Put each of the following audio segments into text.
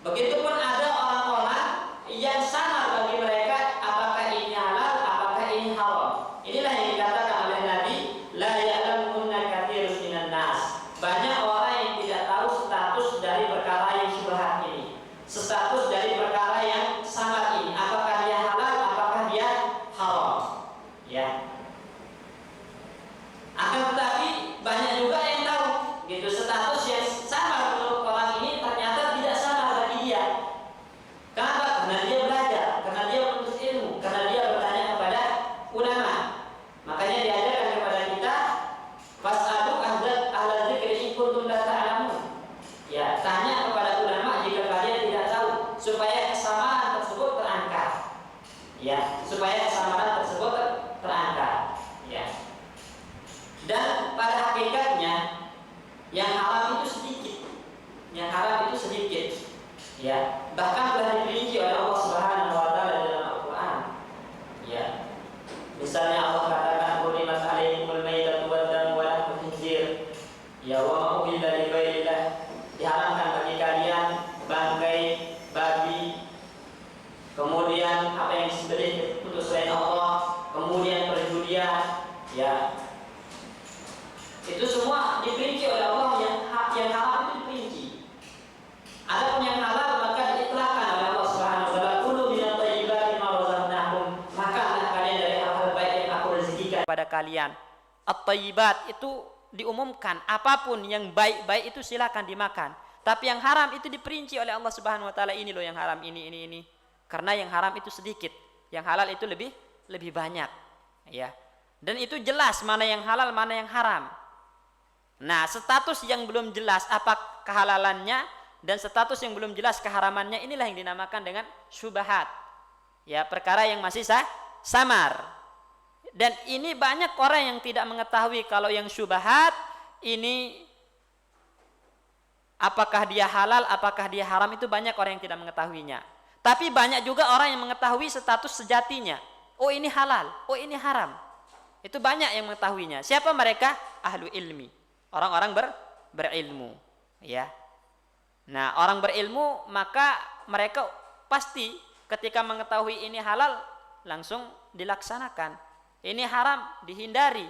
Begitupun ada orang-orang yang samar bagi mereka apakah ini halal, apakah ini haram. Inilah yang dikatakan oleh Nabi, la ya'lamunna katsirun minan nas. Banyak orang yang tidak tahu status dari perkara yang syubhat ini. Status dari perkara yang samar ini, apakah dia halal, apakah dia haram. Ya. Akan tetapi banyak juga yang tahu gitu status yang samar menurut orang ini ternyata tidak samar bagi dia. Kenapa? Karena dia belajar, karena dia menuntut ilmu, karena dia bertanya kepada ulama. Makanya diajarkan kepada kita fas'alu ahla dzikri in kuntum la ta'lamun. Ya, tanya kepada ulama jika kalian tidak tahu, supaya kesamaan tersebut terangkat. Ya, supaya kesamaan tersebut terangkat. Ya. Dan pada hakikatnya yang haram itu sedikit. Yang haram itu sedikit. Ya, bahkan telah diperinci oleh Allah Subhanahu wa taala dalam Al-Qur'an. Ya. Misalnya Allah katakan hurimat alaikumul maitatu wad damu wa lahmul khinzir. Ya wa ma uhilla li ghairillah. Diharamkan bagi kalian bangkai babi. Kemudian apa yang disembelih untuk selain Allah, kemudian perjudian, ya. Itu semua diperinci oleh Allah, yang haram itu diperinci. Adapun yang halal maka diitlaqkan oleh Allah Subhanahu wa taala, "Kulu minat thayyibati ma razaqnakum." Makanlah kalian dari hal-hal baik yang aku rezekikan pada kalian. At-thayyibat itu diumumkan, apapun yang baik-baik itu silakan dimakan. Tapi yang haram itu diperinci oleh Allah Subhanahu wa taala, ini loh yang haram, ini. Karena yang haram itu sedikit, yang halal itu lebih banyak, ya. Dan itu jelas mana yang halal, mana yang haram. Nah, status yang belum jelas apa kehalalannya dan status yang belum jelas keharamannya, inilah yang dinamakan dengan syubhat. Ya, perkara yang masih samar. Dan ini banyak orang yang tidak mengetahui kalau yang syubhat ini apakah dia halal, apakah dia haram, itu banyak orang yang tidak mengetahuinya. Tapi banyak juga orang yang mengetahui status sejatinya. Oh, ini halal, oh ini haram. Itu banyak yang mengetahuinya. Siapa mereka? Ahlu ilmi. Orang-orang berilmu, ya. Nah, orang berilmu maka mereka pasti ketika mengetahui ini halal langsung dilaksanakan. Ini haram dihindari,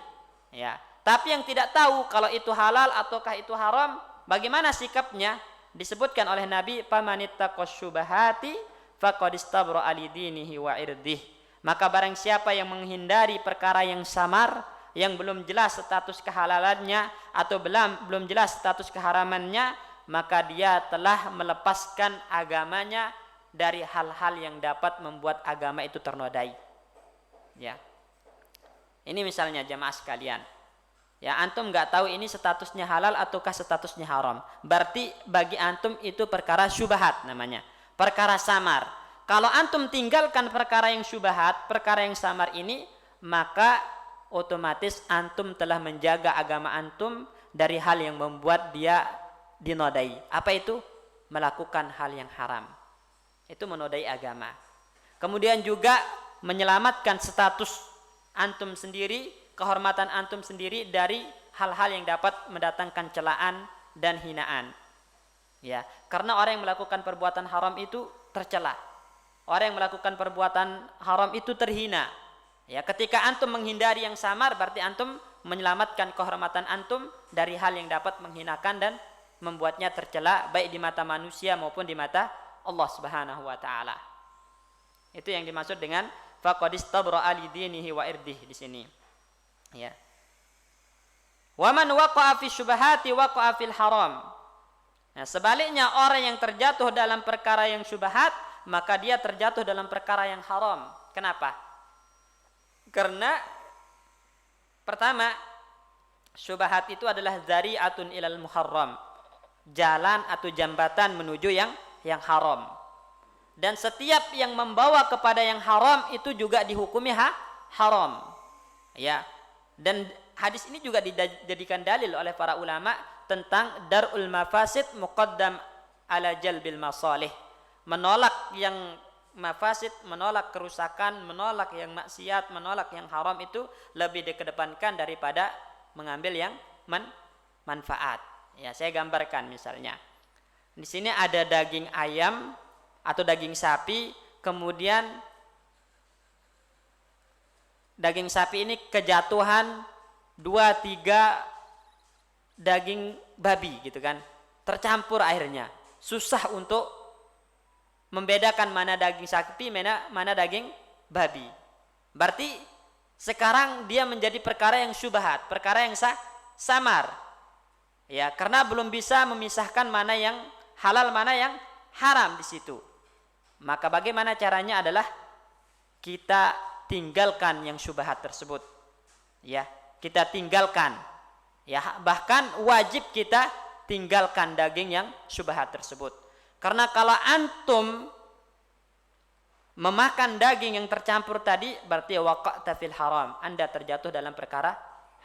ya. Tapi yang tidak tahu kalau itu halal ataukah itu haram, bagaimana sikapnya? Disebutkan oleh Nabi, "Pamanittaqash syubahati faqad istabra'a li dinihi wa irdih." Maka barang siapa yang menghindari perkara yang samar, yang belum jelas status kehalalannya atau belum jelas status keharamannya, maka dia telah melepaskan agamanya dari hal-hal yang dapat membuat agama itu ternodai. Ya. Ini misalnya jamaah sekalian. Ya, antum nggak tahu ini statusnya halal ataukah statusnya haram. Berarti bagi antum itu perkara syubhat namanya. Perkara samar. Kalau antum tinggalkan perkara yang syubhat, perkara yang samar ini, maka otomatis antum telah menjaga agama antum dari hal yang membuat dia dinodai. Apa itu? Melakukan hal yang haram. Itu menodai agama. Kemudian juga menyelamatkan status antum sendiri, kehormatan antum sendiri dari hal-hal yang dapat mendatangkan celaan dan hinaan. Ya, karena orang yang melakukan perbuatan haram itu tercela. Orang yang melakukan perbuatan haram itu terhina. Ya, ketika antum menghindari yang samar, berarti antum menyelamatkan kehormatan antum dari hal yang dapat menghinakan dan membuatnya tercela baik di mata manusia maupun di mata Allah Subhanahu wa taala. Itu yang dimaksud dengan faqad istabra'a li dinihi wa irdih di sini. Ya. Wa man waqa'a fi syubhati waqa'a fil haram. Nah, sebaliknya orang yang terjatuh dalam perkara yang syubhat, maka dia terjatuh dalam perkara yang haram. Kenapa? Karena pertama, syubhat itu adalah zari'atun ilal muharram, jalan atau jambatan menuju yang haram. Dan setiap yang membawa kepada yang haram itu juga dihukumi haram. Ya. Dan hadis ini juga dijadikan dalil oleh para ulama tentang darul mafasid muqaddam ala jalbil masalih. Menolak yang mafasid, menolak kerusakan, menolak yang maksiat, menolak yang haram itu lebih dikedepankan daripada mengambil yang manfaat. Ya, saya gambarkan misalnya. Di sini ada daging ayam atau daging sapi, kemudian daging sapi ini kejatuhan 2-3 daging babi gitu kan, tercampur akhirnya. Susah untuk membedakan mana daging sapi, mana daging babi. Berarti sekarang dia menjadi perkara yang syubhat, perkara yang samar. Ya, karena belum bisa memisahkan mana yang halal, mana yang haram di situ. Maka bagaimana caranya adalah kita tinggalkan yang syubhat tersebut. Ya, kita tinggalkan. Ya, bahkan wajib kita tinggalkan daging yang syubhat tersebut. Karena kalau antum memakan daging yang tercampur tadi, berarti waqa'ta fil haram, Anda terjatuh dalam perkara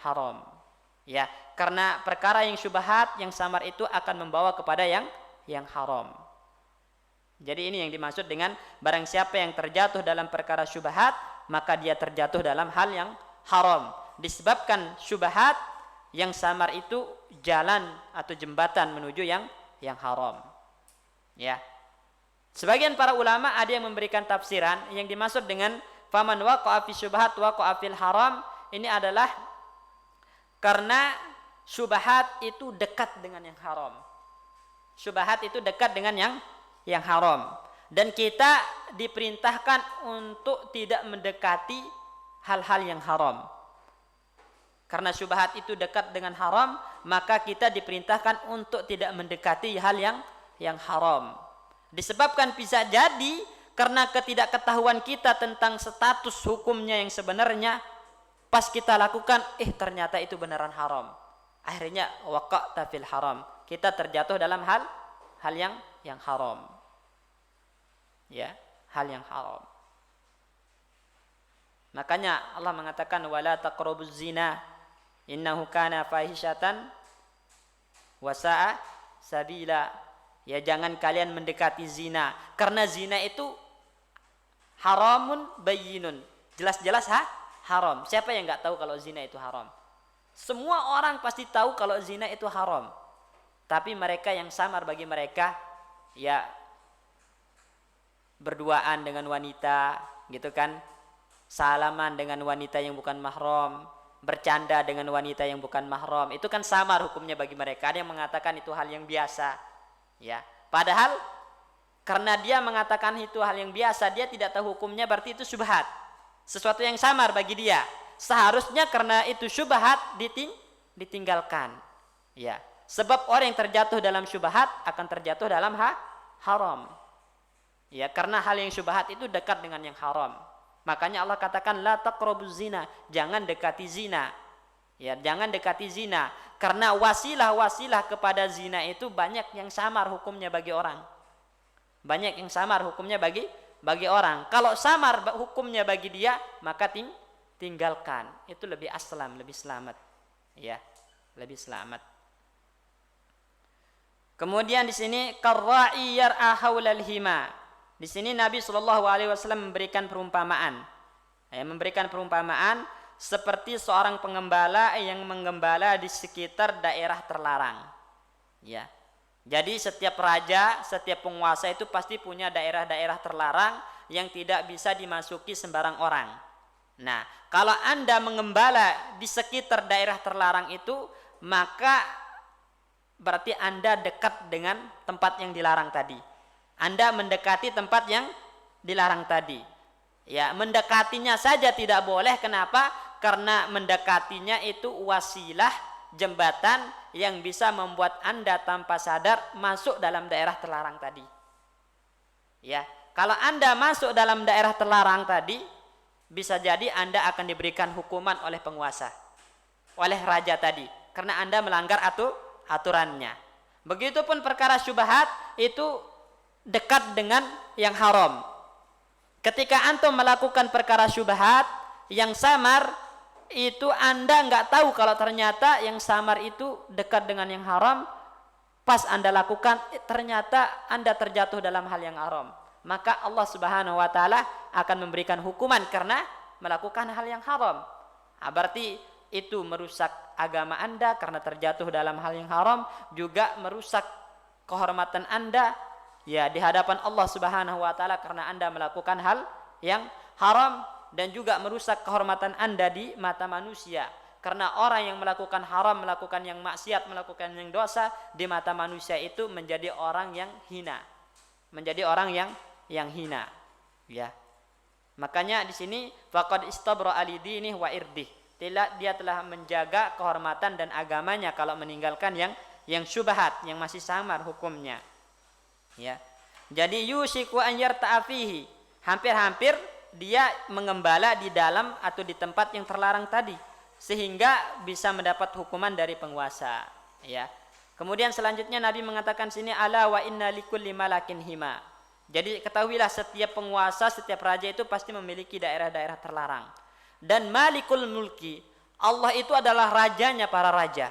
haram. Ya, karena perkara yang syubhat, yang samar itu akan membawa kepada yang haram. Jadi ini yang dimaksud dengan barang siapa yang terjatuh dalam perkara syubhat, maka dia terjatuh dalam hal yang haram. Disebabkan syubhat, yang samar itu jalan atau jembatan menuju yang haram. Ya. Sebagian para ulama ada yang memberikan tafsiran yang dimaksud dengan faman waqa'a fi syubhat waqa'a fil haram, ini adalah karena syubhat itu dekat dengan yang haram. Syubhat itu dekat dengan yang haram, dan kita diperintahkan untuk tidak mendekati hal-hal yang haram. Karena syubhat itu dekat dengan haram, maka kita diperintahkan untuk tidak mendekati hal yang haram. Disebabkan bisa jadi karena ketidakketahuan kita tentang status hukumnya yang sebenarnya, pas kita lakukan, ternyata itu beneran haram. Akhirnya waqa'ta fil haram, kita terjatuh dalam hal yang haram. Ya, hal yang haram. Makanya Allah mengatakan wala taqrabuz zina innahu kana fahisyatan wa sa'a sabila. Ya, jangan kalian mendekati zina, karena zina itu haramun bayyinun, jelas-jelas haram. Siapa yang enggak tahu kalau zina itu haram? Semua orang pasti tahu kalau zina itu haram. Tapi mereka yang samar, bagi mereka ya berduaan dengan wanita gitu kan, salaman dengan wanita yang bukan mahram, bercanda dengan wanita yang bukan mahram, itu kan samar hukumnya bagi mereka. Ada yang mengatakan itu hal yang biasa. Ya, padahal karena dia mengatakan itu hal yang biasa, dia tidak tahu hukumnya, berarti itu syubhat, sesuatu yang samar bagi dia. Seharusnya karena itu syubhat ditinggalkan. Ya, sebab orang yang terjatuh dalam syubhat akan terjatuh dalam haram. Ya, karena hal yang syubhat itu dekat dengan yang haram. Makanya Allah katakan la taqrabuz zina, jangan dekati zina. Ya, jangan dekati zina, karena wasilah-wasilah kepada zina itu banyak yang samar hukumnya bagi orang. Banyak yang samar hukumnya bagi orang. Kalau samar hukumnya bagi dia, maka tinggalkan. Itu lebih aslam, lebih selamat. Ya, lebih selamat. Kemudian di sini qarra'i yar'a haulal hima. Di sini Nabi SAW memberikan perumpamaan. Memberikan perumpamaan seperti seorang pengembala yang menggembala di sekitar daerah terlarang. Ya. Jadi setiap raja, setiap penguasa itu pasti punya daerah-daerah terlarang yang tidak bisa dimasuki sembarang orang. Nah, kalau Anda mengembala di sekitar daerah terlarang itu, maka berarti Anda dekat dengan tempat yang dilarang tadi. Anda mendekati tempat yang dilarang tadi. Ya, mendekatinya saja tidak boleh. Kenapa? Karena mendekatinya itu wasilah, jembatan yang bisa membuat Anda tanpa sadar masuk dalam daerah terlarang tadi. Ya, kalau Anda masuk dalam daerah terlarang tadi, bisa jadi Anda akan diberikan hukuman oleh penguasa, oleh raja tadi, karena Anda melanggar aturannya. Begitupun perkara syubhat itu dekat dengan yang haram. Ketika antum melakukan perkara syubhat yang samar, itu Anda nggak tahu kalau ternyata yang samar itu dekat dengan yang haram. Pas Anda lakukan, ternyata Anda terjatuh dalam hal yang haram. Maka Allah Subhanahu wa taala akan memberikan hukuman karena melakukan hal yang haram. Berarti itu merusak agama Anda karena terjatuh dalam hal yang haram, juga merusak kehormatan Anda ya di hadapan Allah Subhanahu wa taala karena Anda melakukan hal yang haram, dan juga merusak kehormatan Anda di mata manusia. Karena orang yang melakukan haram, melakukan yang maksiat, melakukan yang dosa di mata manusia itu menjadi orang yang hina. Menjadi orang yang hina. Ya. Makanya di sini faqad istabra alidini wa irdih. Dia telah menjaga kehormatan dan agamanya kalau meninggalkan yang syubhat, yang masih samar hukumnya. Ya. Jadi yusiku an yarta'a fihi. Hampir-hampir dia mengembala di dalam atau di tempat yang terlarang tadi sehingga bisa mendapat hukuman dari penguasa, ya. Kemudian selanjutnya Nabi mengatakan sini ala wa inna likulli malakin hima. Jadi ketahuilah setiap penguasa, setiap raja itu pasti memiliki daerah-daerah terlarang. Dan malikul mulki, Allah itu adalah rajanya para raja.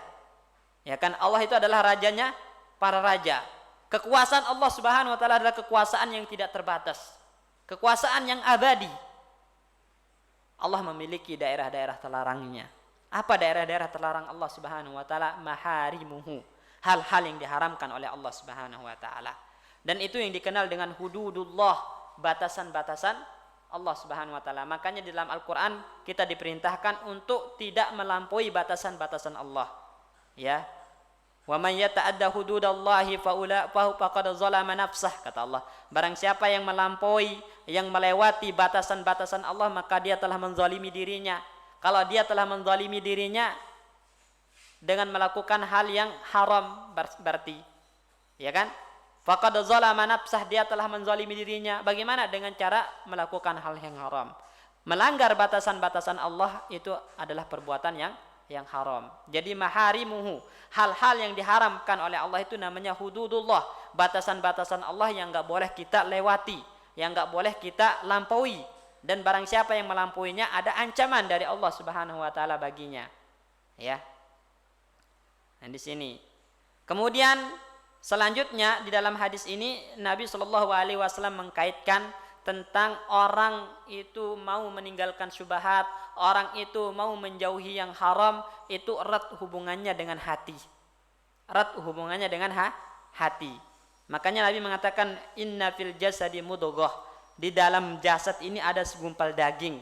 Ya kan, Allah itu adalah rajanya para raja. Kekuasaan Allah Subhanahu wa taala adalah kekuasaan yang tidak terbatas. Kekuasaan yang abadi. Allah memiliki daerah-daerah terlarangnya. Apa daerah-daerah terlarang Allah Subhanahu wa taala? Maharimuhu. Hal-hal yang diharamkan oleh Allah Subhanahu wa taala. Dan itu yang dikenal dengan hududullah, batasan-batasan Allah Subhanahu wa taala. Makanya di dalam Al-Qur'an kita diperintahkan untuk tidak melampaui batasan-batasan Allah. Ya. Wa man yata'adda hududallahi faqad zalama nafsah, kata Allah. Barang siapa yang melampaui, yang melewati batasan-batasan Allah, maka dia telah menzalimi dirinya. Kalau dia telah menzalimi dirinya dengan melakukan hal yang haram berarti, ya kan? Faqad zalama nafsah, dia telah menzalimi dirinya. Bagaimana? Dengan cara melakukan hal yang haram. Melanggar batasan-batasan Allah itu adalah perbuatan yang haram. Jadi maharimuhu, hal-hal yang diharamkan oleh Allah itu namanya hududullah, batasan-batasan Allah yang enggak boleh kita lewati, yang enggak boleh kita lampaui. Dan barang siapa yang melampauinya ada ancaman dari Allah Subhanahu wa taala baginya. Ya. Nah, di sini. Kemudian selanjutnya di dalam hadis ini Nabi Shallallahu alaihi wasallam mengkaitkan tentang orang itu mau meninggalkan syubhat, orang itu mau menjauhi yang haram, itu erat hubungannya dengan hati. Erat hubungannya dengan hati. Makanya Nabi mengatakan inna fil jasadi mudghah. Di dalam jasad ini ada segumpal daging.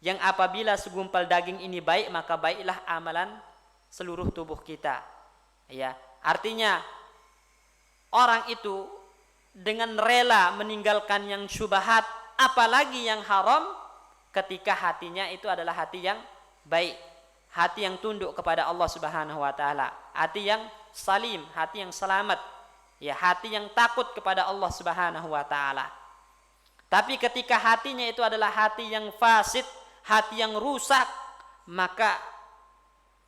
Yang apabila segumpal daging ini baik, maka baiklah amalan seluruh tubuh kita. Ya, artinya orang itu dengan rela meninggalkan yang syubhat, apalagi yang haram, ketika hatinya itu adalah hati yang baik, hati yang tunduk kepada Allah Subhanahu wa taala, hati yang salim, hati yang selamat, ya, hati yang takut kepada Allah Subhanahu wa taala. Tapi ketika hatinya itu adalah hati yang fasid, hati yang rusak, maka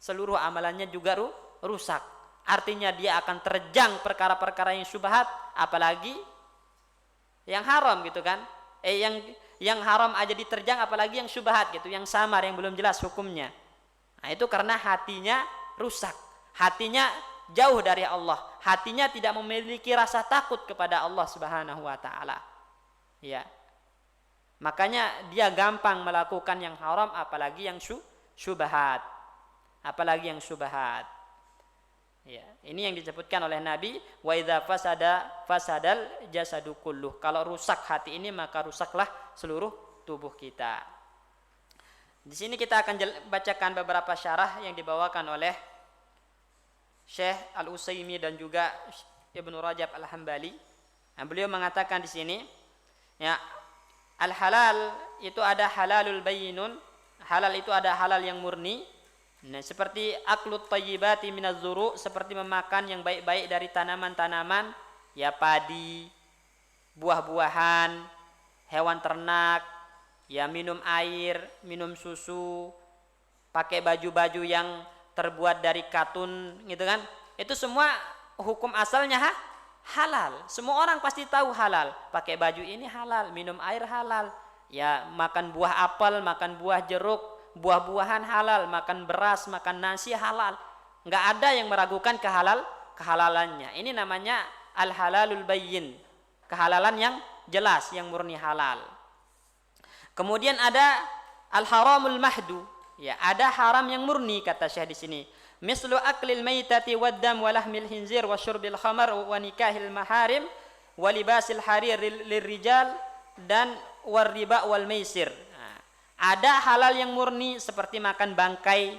seluruh amalannya juga rusak. Artinya dia akan terjang perkara-perkara yang syubhat, apalagi yang haram gitu kan. Yang haram aja diterjang, apalagi yang syubhat gitu, yang samar, yang belum jelas hukumnya. Nah, itu karena hatinya rusak. Hatinya jauh dari Allah. Hatinya tidak memiliki rasa takut kepada Allah Subhanahu wa taala. Ya. Makanya dia gampang melakukan yang haram, apalagi yang syubhat. Apalagi yang syubhat. Ya, ini yang disebutkan oleh Nabi, wa idza fasadal jasadu kulluh. Kalau rusak hati ini, maka rusaklah seluruh tubuh kita. Di sini kita akan bacakan beberapa syarah yang dibawakan oleh Syekh Al-Utsaimin dan juga Ibnu Rajab Al-Hambali. Nah, beliau mengatakan di sini, ya, al-halal itu ada halalul bayyinun. Halal itu ada halal yang murni. Nah, seperti aklut thayyibati minaz zuru', seperti memakan yang baik-baik dari tanaman-tanaman, ya, padi, buah-buahan, hewan ternak, ya, minum air, minum susu, pakai baju-baju yang terbuat dari katun gitu kan. Itu semua hukum asalnya halal. Semua orang pasti tahu halal. Pakai baju ini halal, minum air halal. Ya, makan buah apel, makan buah jeruk, buah-buahan halal, makan beras, makan nasi halal. Enggak ada yang meragukan kehalalannya. Ini namanya al-halalul bayyin. Kehalalan yang jelas, yang murni halal. Kemudian ada al-haramul mahdu. Ya, ada haram yang murni kata Syekh di sini. mislu aklil maitati waddam wa lahmil hinzir wa syurbil khamar wa nikahil maharim wa libasil harir lirrijal dan warriba wal maisir. Nah, ada halal yang murni seperti makan bangkai.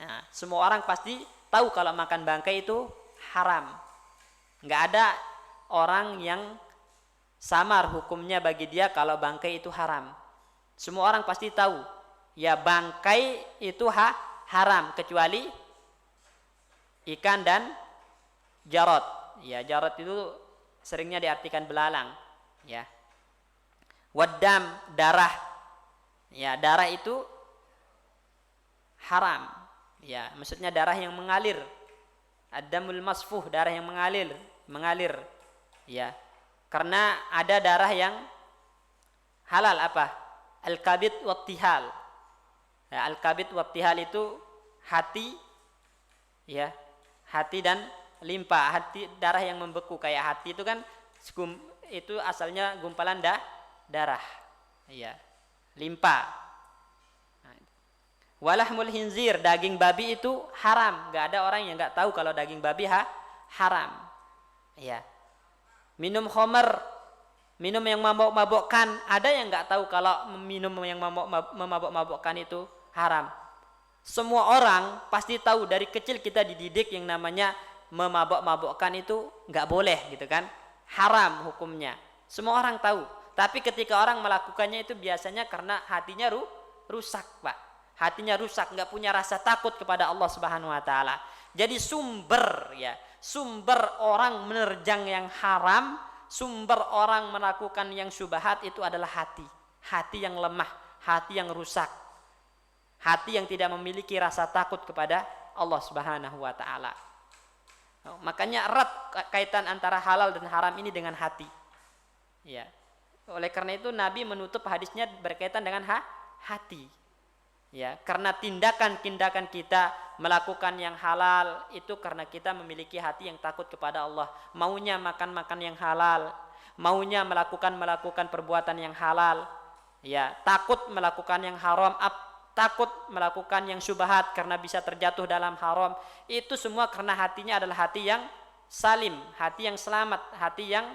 Nah, semua orang pasti tahu kalau makan bangkai itu haram. Enggak ada orang yang samar hukumnya bagi dia kalau bangkai itu haram. Semua orang pasti tahu ya bangkai itu haram kecuali ikan dan jarot. Ya, jarot itu seringnya diartikan belalang, ya. Waddam, darah. Ya, darah itu haram. Ya, maksudnya darah yang mengalir. Ad-damul masfuh, darah yang mengalir. Ya. Karena ada darah yang halal apa? Al-kabid wattihal. Ya, al-kabid wattihal itu hati, ya. Hati dan limpa, hati darah yang membeku kayak hati itu kan itu asalnya gumpalan darah, ya, limpa. Walahmul hinzir, daging babi itu haram. Gak ada orang yang gak tahu kalau daging babi haram, ya. Minum khamar, minum yang mabok-mabokkan, ada yang gak tahu kalau minum yang memabok-mabokkan itu haram. Semua orang pasti tahu, dari kecil kita dididik yang namanya memabok-mabokkan itu nggak boleh gitu kan, haram hukumnya. Semua orang tahu. Tapi ketika orang melakukannya itu biasanya karena hatinya rusak, Pak. Hatinya rusak, nggak punya rasa takut kepada Allah Subhanahu Wa Taala. Jadi sumber orang menerjang yang haram, sumber orang melakukan yang syubhat itu adalah hati yang lemah, hati yang rusak. Hati yang tidak memiliki rasa takut kepada Allah Subhanahu wa taala. Makanya erat kaitan antara halal dan haram ini dengan hati. Ya. Oleh karena itu Nabi menutup hadisnya berkaitan dengan hati. Ya, karena tindakan-tindakan kita melakukan yang halal itu karena kita memiliki hati yang takut kepada Allah. Maunya makan yang halal, maunya melakukan perbuatan yang halal. Ya, takut melakukan yang haram, takut melakukan yang syubhat karena bisa terjatuh dalam haram. Itu semua karena hatinya adalah hati yang salim, hati yang selamat, hati yang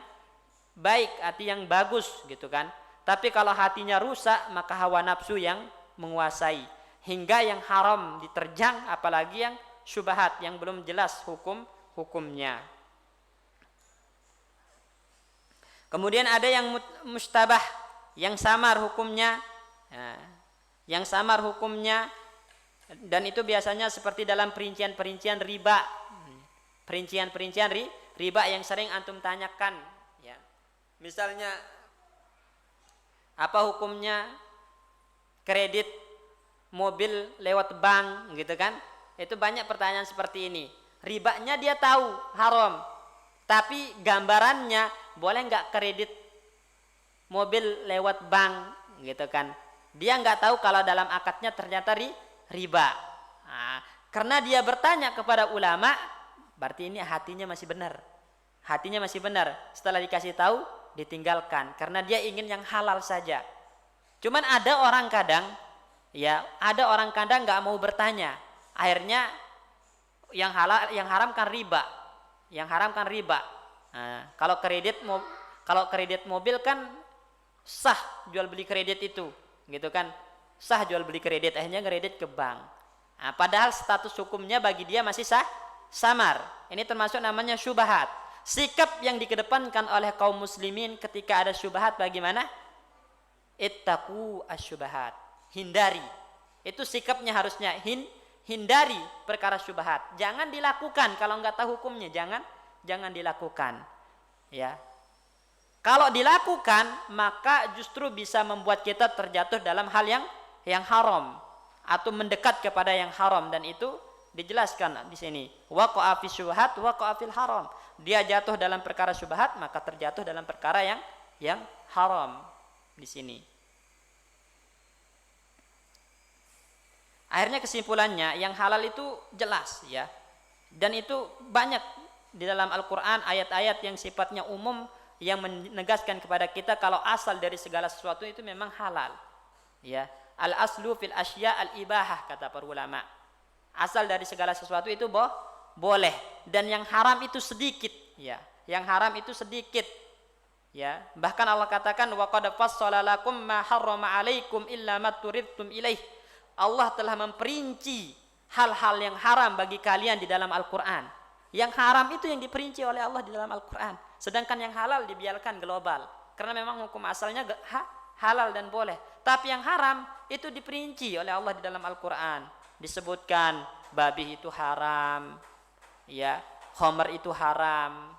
baik, hati yang bagus gitu kan. Tapi kalau hatinya rusak, maka hawa nafsu yang menguasai hingga yang haram diterjang, apalagi yang syubhat yang belum jelas hukumnya. Kemudian ada yang mustabah, yang samar hukumnya. Yang samar hukumnya, dan itu biasanya seperti dalam perincian-perincian riba. Perincian-perincian riba yang sering antum tanyakan, ya. Misalnya apa hukumnya kredit mobil lewat bank gitu kan? Itu banyak pertanyaan seperti ini. Ribanya dia tahu haram, tapi gambarannya boleh nggak kredit mobil lewat bank gitu kan? Dia nggak tahu kalau dalam akadnya ternyata riba. Nah, karena dia bertanya kepada ulama, berarti ini hatinya masih benar. Hatinya masih benar. Setelah dikasih tahu, ditinggalkan. Karena dia ingin yang halal saja. Cuman ada orang kadang nggak mau bertanya. Akhirnya yang halal, yang haram kan riba. Yang haram kan riba. Nah, kalau kredit mobil kan sah jual beli kredit itu. Gitu kan, sah jual beli kredit, akhirnya kredit ke bank. Nah, padahal status hukumnya bagi dia masih samar. Ini termasuk namanya syubhat. Sikap yang dikedepankan oleh kaum muslimin ketika ada syubhat bagaimana? Ittaqu asyubhat, hindari. Itu sikapnya harusnya hindari perkara syubhat. Jangan dilakukan kalau nggak tahu hukumnya, jangan dilakukan. Ya. Kalau dilakukan, maka justru bisa membuat kita terjatuh dalam hal yang haram atau mendekat kepada yang haram, dan itu dijelaskan di sini. Waqa'a fi syubhat, waqa'a fil haram. Dia jatuh dalam perkara syubhat, maka terjatuh dalam perkara yang haram di sini. Akhirnya kesimpulannya, yang halal itu jelas ya. Dan itu banyak di dalam Al-Qur'an ayat-ayat yang sifatnya umum yang menegaskan kepada kita kalau asal dari segala sesuatu itu memang halal. Ya, al aslu fil asya al ibahah, kata para ulama. Asal dari segala sesuatu itu boleh, dan yang haram itu sedikit, ya. Yang haram itu sedikit, ya. Bahkan Allah katakan wa qad fassala lakum ma harrama 'alaikum illa ma turidtum ilaih. Allah telah memperinci hal-hal yang haram bagi kalian di dalam Al-Qur'an. Yang haram itu yang diperinci oleh Allah di dalam Al-Qur'an, sedangkan yang halal dibiarkan global karena memang hukum asalnya halal dan boleh. Tapi yang haram itu diperinci oleh Allah di dalam Al-Qur'an. Disebutkan babi itu haram, ya, khamr itu haram,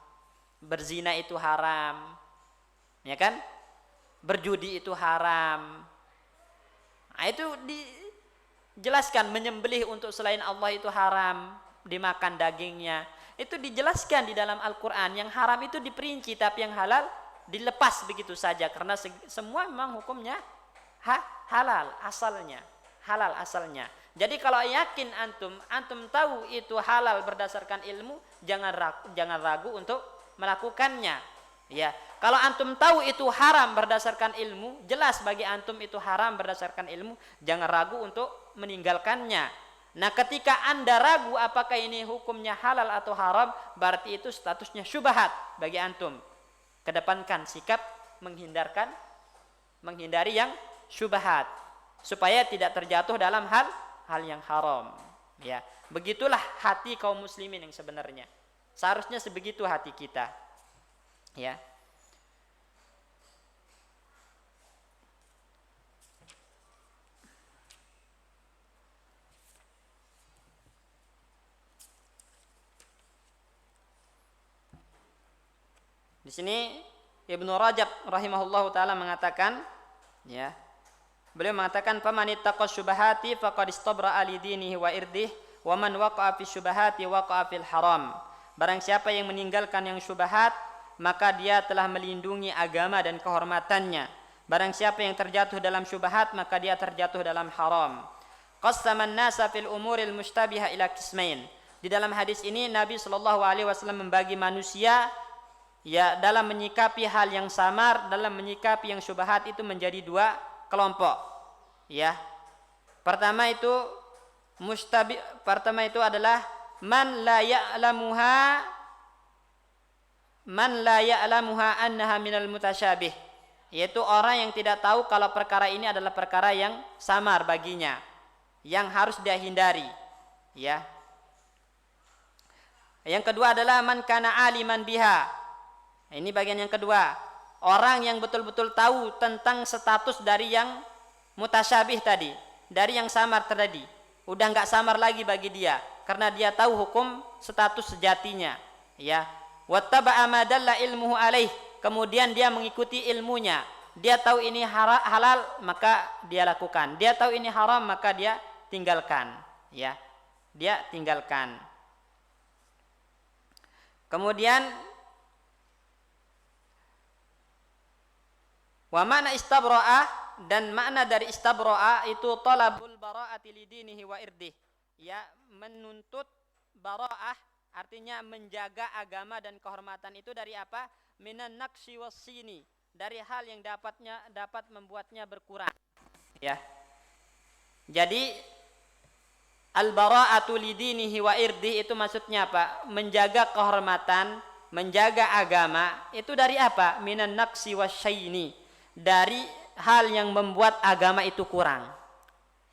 berzina itu haram, ya kan? Berjudi itu haram. Nah, itu dijelaskan menyembelih untuk selain Allah itu haram, dimakan dagingnya. Itu dijelaskan di dalam Al-Qur'an. Yang haram itu diperinci, tapi yang halal dilepas begitu saja karena semua memang hukumnya halal asalnya. Halal asalnya. Jadi kalau yakin antum tahu itu halal berdasarkan ilmu, jangan ragu untuk melakukannya. Ya, kalau antum tahu itu haram berdasarkan ilmu, jelas bagi antum itu haram berdasarkan ilmu, jangan ragu untuk meninggalkannya. Nah, ketika Anda ragu apakah ini hukumnya halal atau haram, berarti itu statusnya syubhat bagi antum. Kedepankan sikap menghindari yang syubhat supaya tidak terjatuh dalam hal yang haram, ya. Begitulah hati kaum muslimin yang sebenarnya. Seharusnya sebegitu hati kita, ya. Di sini Ibnu Rajab rahimahullahu taala mengatakan, ya. Beliau mengatakan faman ittaqa syubahati faqad istabra'a li dinihi wa irdihi wa man waqa'a fi syubahati waqa'a fil haram. Barang siapa yang meninggalkan yang syubhat, maka dia telah melindungi agama dan kehormatannya. Barang siapa yang terjatuh dalam syubhat, maka dia terjatuh dalam haram. Qassama an-nasa fil umuril mushtabiha ila qismain. Di dalam hadis ini Nabi sallallahu alaihi wasallam membagi manusia, ya, dalam menyikapi hal yang samar, dalam menyikapi yang syubhat itu menjadi dua kelompok, ya. Pertama itu adalah man la ya'lamuha annaha minal mutasyabih, yaitu orang yang tidak tahu kalau perkara ini adalah perkara yang samar baginya, yang harus dia hindari, ya. Yang kedua adalah man kana aliman biha. Ini bagian yang kedua. Orang yang betul-betul tahu tentang status dari yang mutasyabih tadi, dari yang samar tadi, udah nggak samar lagi bagi dia, karena dia tahu hukum status sejatinya, ya. Wattaba'a ma dalla ilmuhu alaih, kemudian dia mengikuti ilmunya, dia tahu ini halal maka dia lakukan, dia tahu ini haram maka dia tinggalkan, ya, dia tinggalkan. Kemudian wa makna istabra'ah, dan makna dari istabra'ah itu talabul bara'ati lidinihi wa irdih, ya, menuntut bara'ah artinya menjaga agama dan kehormatan itu dari apa? Minan naqsi wassini, dari hal yang dapat membuatnya berkurang, ya. Jadi al bara'atu lidinihi wa irdih itu maksudnya apa? Menjaga kehormatan, menjaga agama itu dari apa? Minan naqsi wasyaini, dari hal yang membuat agama itu kurang,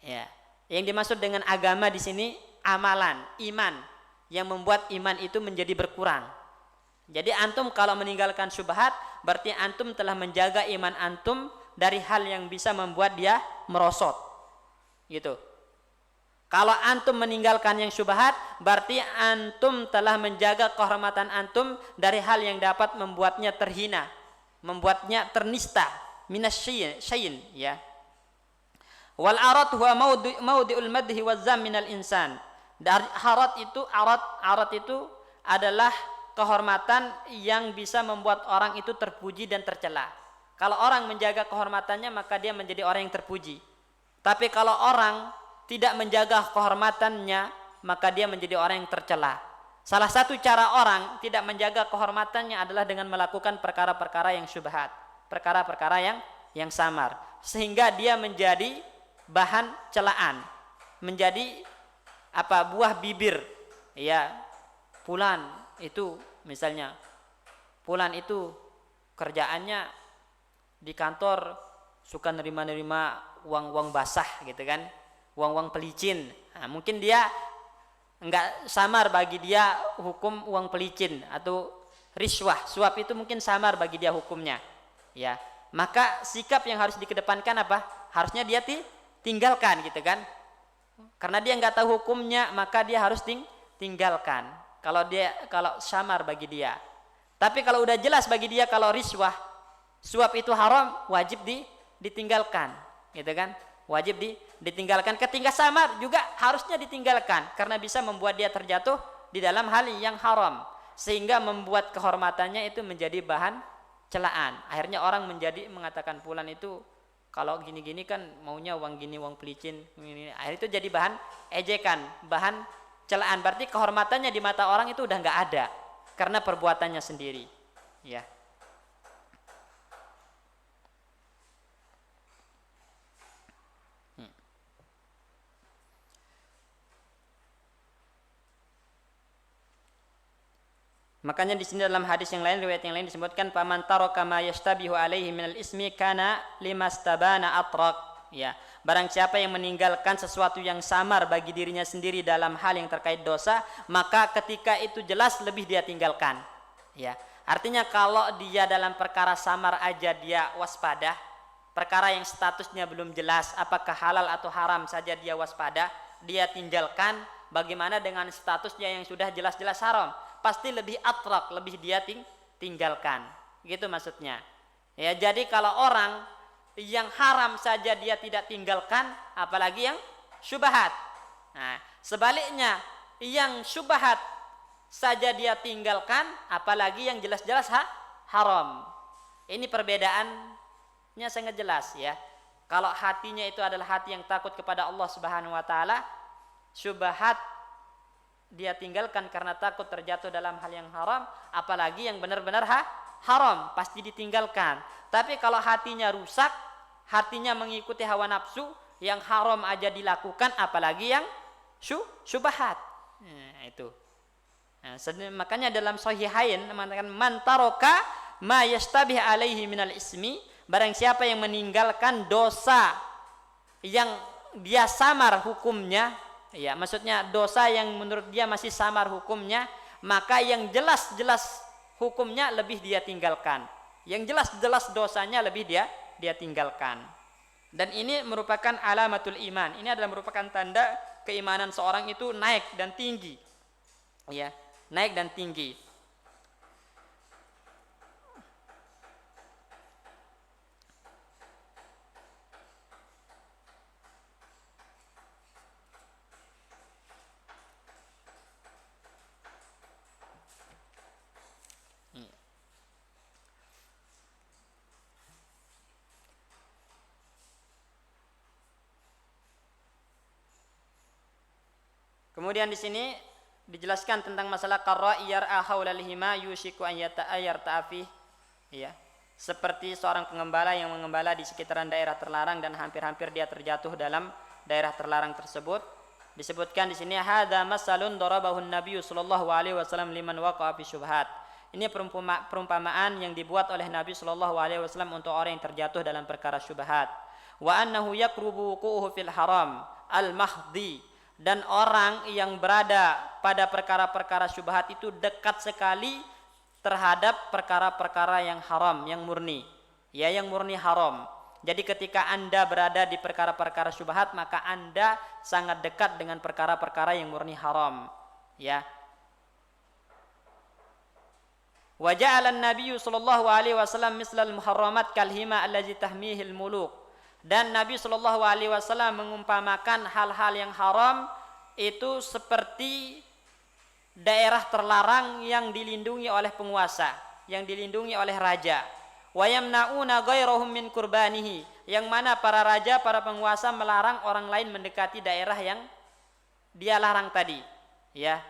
ya. Yang dimaksud dengan agama di sini amalan, iman, yang membuat iman itu menjadi berkurang. Jadi antum kalau meninggalkan syubhat, berarti antum telah menjaga iman antum dari hal yang bisa membuat dia merosot, gitu. Kalau antum meninggalkan yang syubhat, berarti antum telah menjaga kehormatan antum dari hal yang dapat membuatnya terhina, membuatnya ternista, minasyayin, ya. Wal arat huwa maudi'ul madhi wa zam minal insan. Dari arat itu adalah kehormatan yang bisa membuat orang itu terpuji dan tercela. Kalau orang menjaga kehormatannya, maka dia menjadi orang yang terpuji. Tapi kalau orang tidak menjaga kehormatannya, maka dia menjadi orang yang tercela. Salah satu cara orang tidak menjaga kehormatannya adalah dengan melakukan perkara-perkara yang syubhat, perkara-perkara yang samar, sehingga dia menjadi bahan celaan, menjadi buah bibir. Ya, fulan itu misalnya, fulan itu kerjaannya di kantor suka nerima-nerima uang-uang basah gitu kan, uang-uang pelicin. Nah, mungkin dia enggak samar bagi dia hukum uang pelicin atau riswah, suap itu mungkin samar bagi dia hukumnya. Ya, maka sikap yang harus dikedepankan apa? Harusnya dia tinggalkan gitu kan. Karena dia enggak tahu hukumnya, maka dia harus tinggalkan. Kalau samar bagi dia. Tapi kalau udah jelas bagi dia kalau riswah, suap itu haram, wajib ditinggalkan, gitu kan? Wajib ditinggalkan. Ketika samar juga harusnya ditinggalkan karena bisa membuat dia terjatuh di dalam hal yang haram sehingga membuat kehormatannya itu menjadi bahan celaan. Akhirnya orang mengatakan fulan itu kalau gini-gini kan maunya uang gini, uang pelicin, gini. Akhirnya itu jadi bahan ejekan, bahan celaan. Berarti kehormatannya di mata orang itu udah nggak ada karena perbuatannya sendiri. Ya. Makanya di sini dalam hadis yang lain, riwayat yang lain disebutkan paman taraka ma yastabihu alaihi minal ismi kana limastabana atraq. Ya, barang siapa yang meninggalkan sesuatu yang samar bagi dirinya sendiri dalam hal yang terkait dosa, maka ketika itu jelas lebih dia tinggalkan. Ya, artinya kalau dia dalam perkara samar aja dia waspada, perkara yang statusnya belum jelas apakah halal atau haram saja dia waspada, dia tinggalkan. Bagaimana dengan statusnya yang sudah jelas-jelas haram? Pasti lebih atrak, lebih dia tinggalkan. Gitu maksudnya. Ya, jadi kalau orang yang haram saja dia tidak tinggalkan, apalagi yang syubhat. Nah, sebaliknya yang syubhat saja dia tinggalkan, apalagi yang jelas-jelas haram. Ini perbedaannya sangat jelas ya. Kalau hatinya itu adalah hati yang takut kepada Allah Subhanahu wa taala, syubhat dia tinggalkan karena takut terjatuh dalam hal yang haram, apalagi yang benar-benar haram pasti ditinggalkan. Tapi kalau hatinya rusak, hatinya mengikuti hawa nafsu, yang haram aja dilakukan, apalagi yang syubhat. Nah, itu. Nah, makanya dalam Sahihain mengatakan man taraka ma yastabih alaihi minal ismi, barang siapa yang meninggalkan dosa yang dia samar hukumnya. Ya, maksudnya dosa yang menurut dia masih samar hukumnya, maka yang jelas-jelas hukumnya lebih dia tinggalkan. Yang jelas-jelas dosanya lebih dia tinggalkan. Dan ini merupakan alamatul iman. Ini adalah merupakan tanda keimanan seorang itu naik dan tinggi. Ya, naik dan tinggi. Kemudian di sini dijelaskan tentang masalah qarra'iyar ahaulalihima yushiku an yata'ayyar ta'afih. Ya. Seperti seorang pengembala yang mengembala di sekitaran daerah terlarang dan hampir-hampir dia terjatuh dalam daerah terlarang tersebut. Disebutkan di sini hadza masalun darabahu an-nabiy sallallahu alaihi wasallam liman waqa'a fi syubhat. Ini perumpamaan yang dibuat oleh Nabi sallallahu alaihi wasallam untuk orang yang terjatuh dalam perkara syubhat. Wa annahu yaqrubu wuqu'uhu fil haram al-mahdhi. Dan orang yang berada pada perkara-perkara syubhat itu dekat sekali terhadap perkara-perkara yang haram, yang murni. Ya, yang murni haram. Jadi ketika Anda berada di perkara-perkara syubhat, maka Anda sangat dekat dengan perkara-perkara yang murni haram. Ya. Wa ja'ala an-nabiy sallallahu alaihi wasallam mislal muharramat kalhima allazi tahmihil muluk. Dan Nabi Shallallahu Alaihi Wasallam mengumpamakan hal-hal yang haram itu seperti daerah terlarang yang dilindungi oleh penguasa, yang dilindungi oleh raja. Wa yamna'una ghairahum min kurbanihi, yang mana para raja, para penguasa melarang orang lain mendekati daerah yang dia larang tadi. Ya,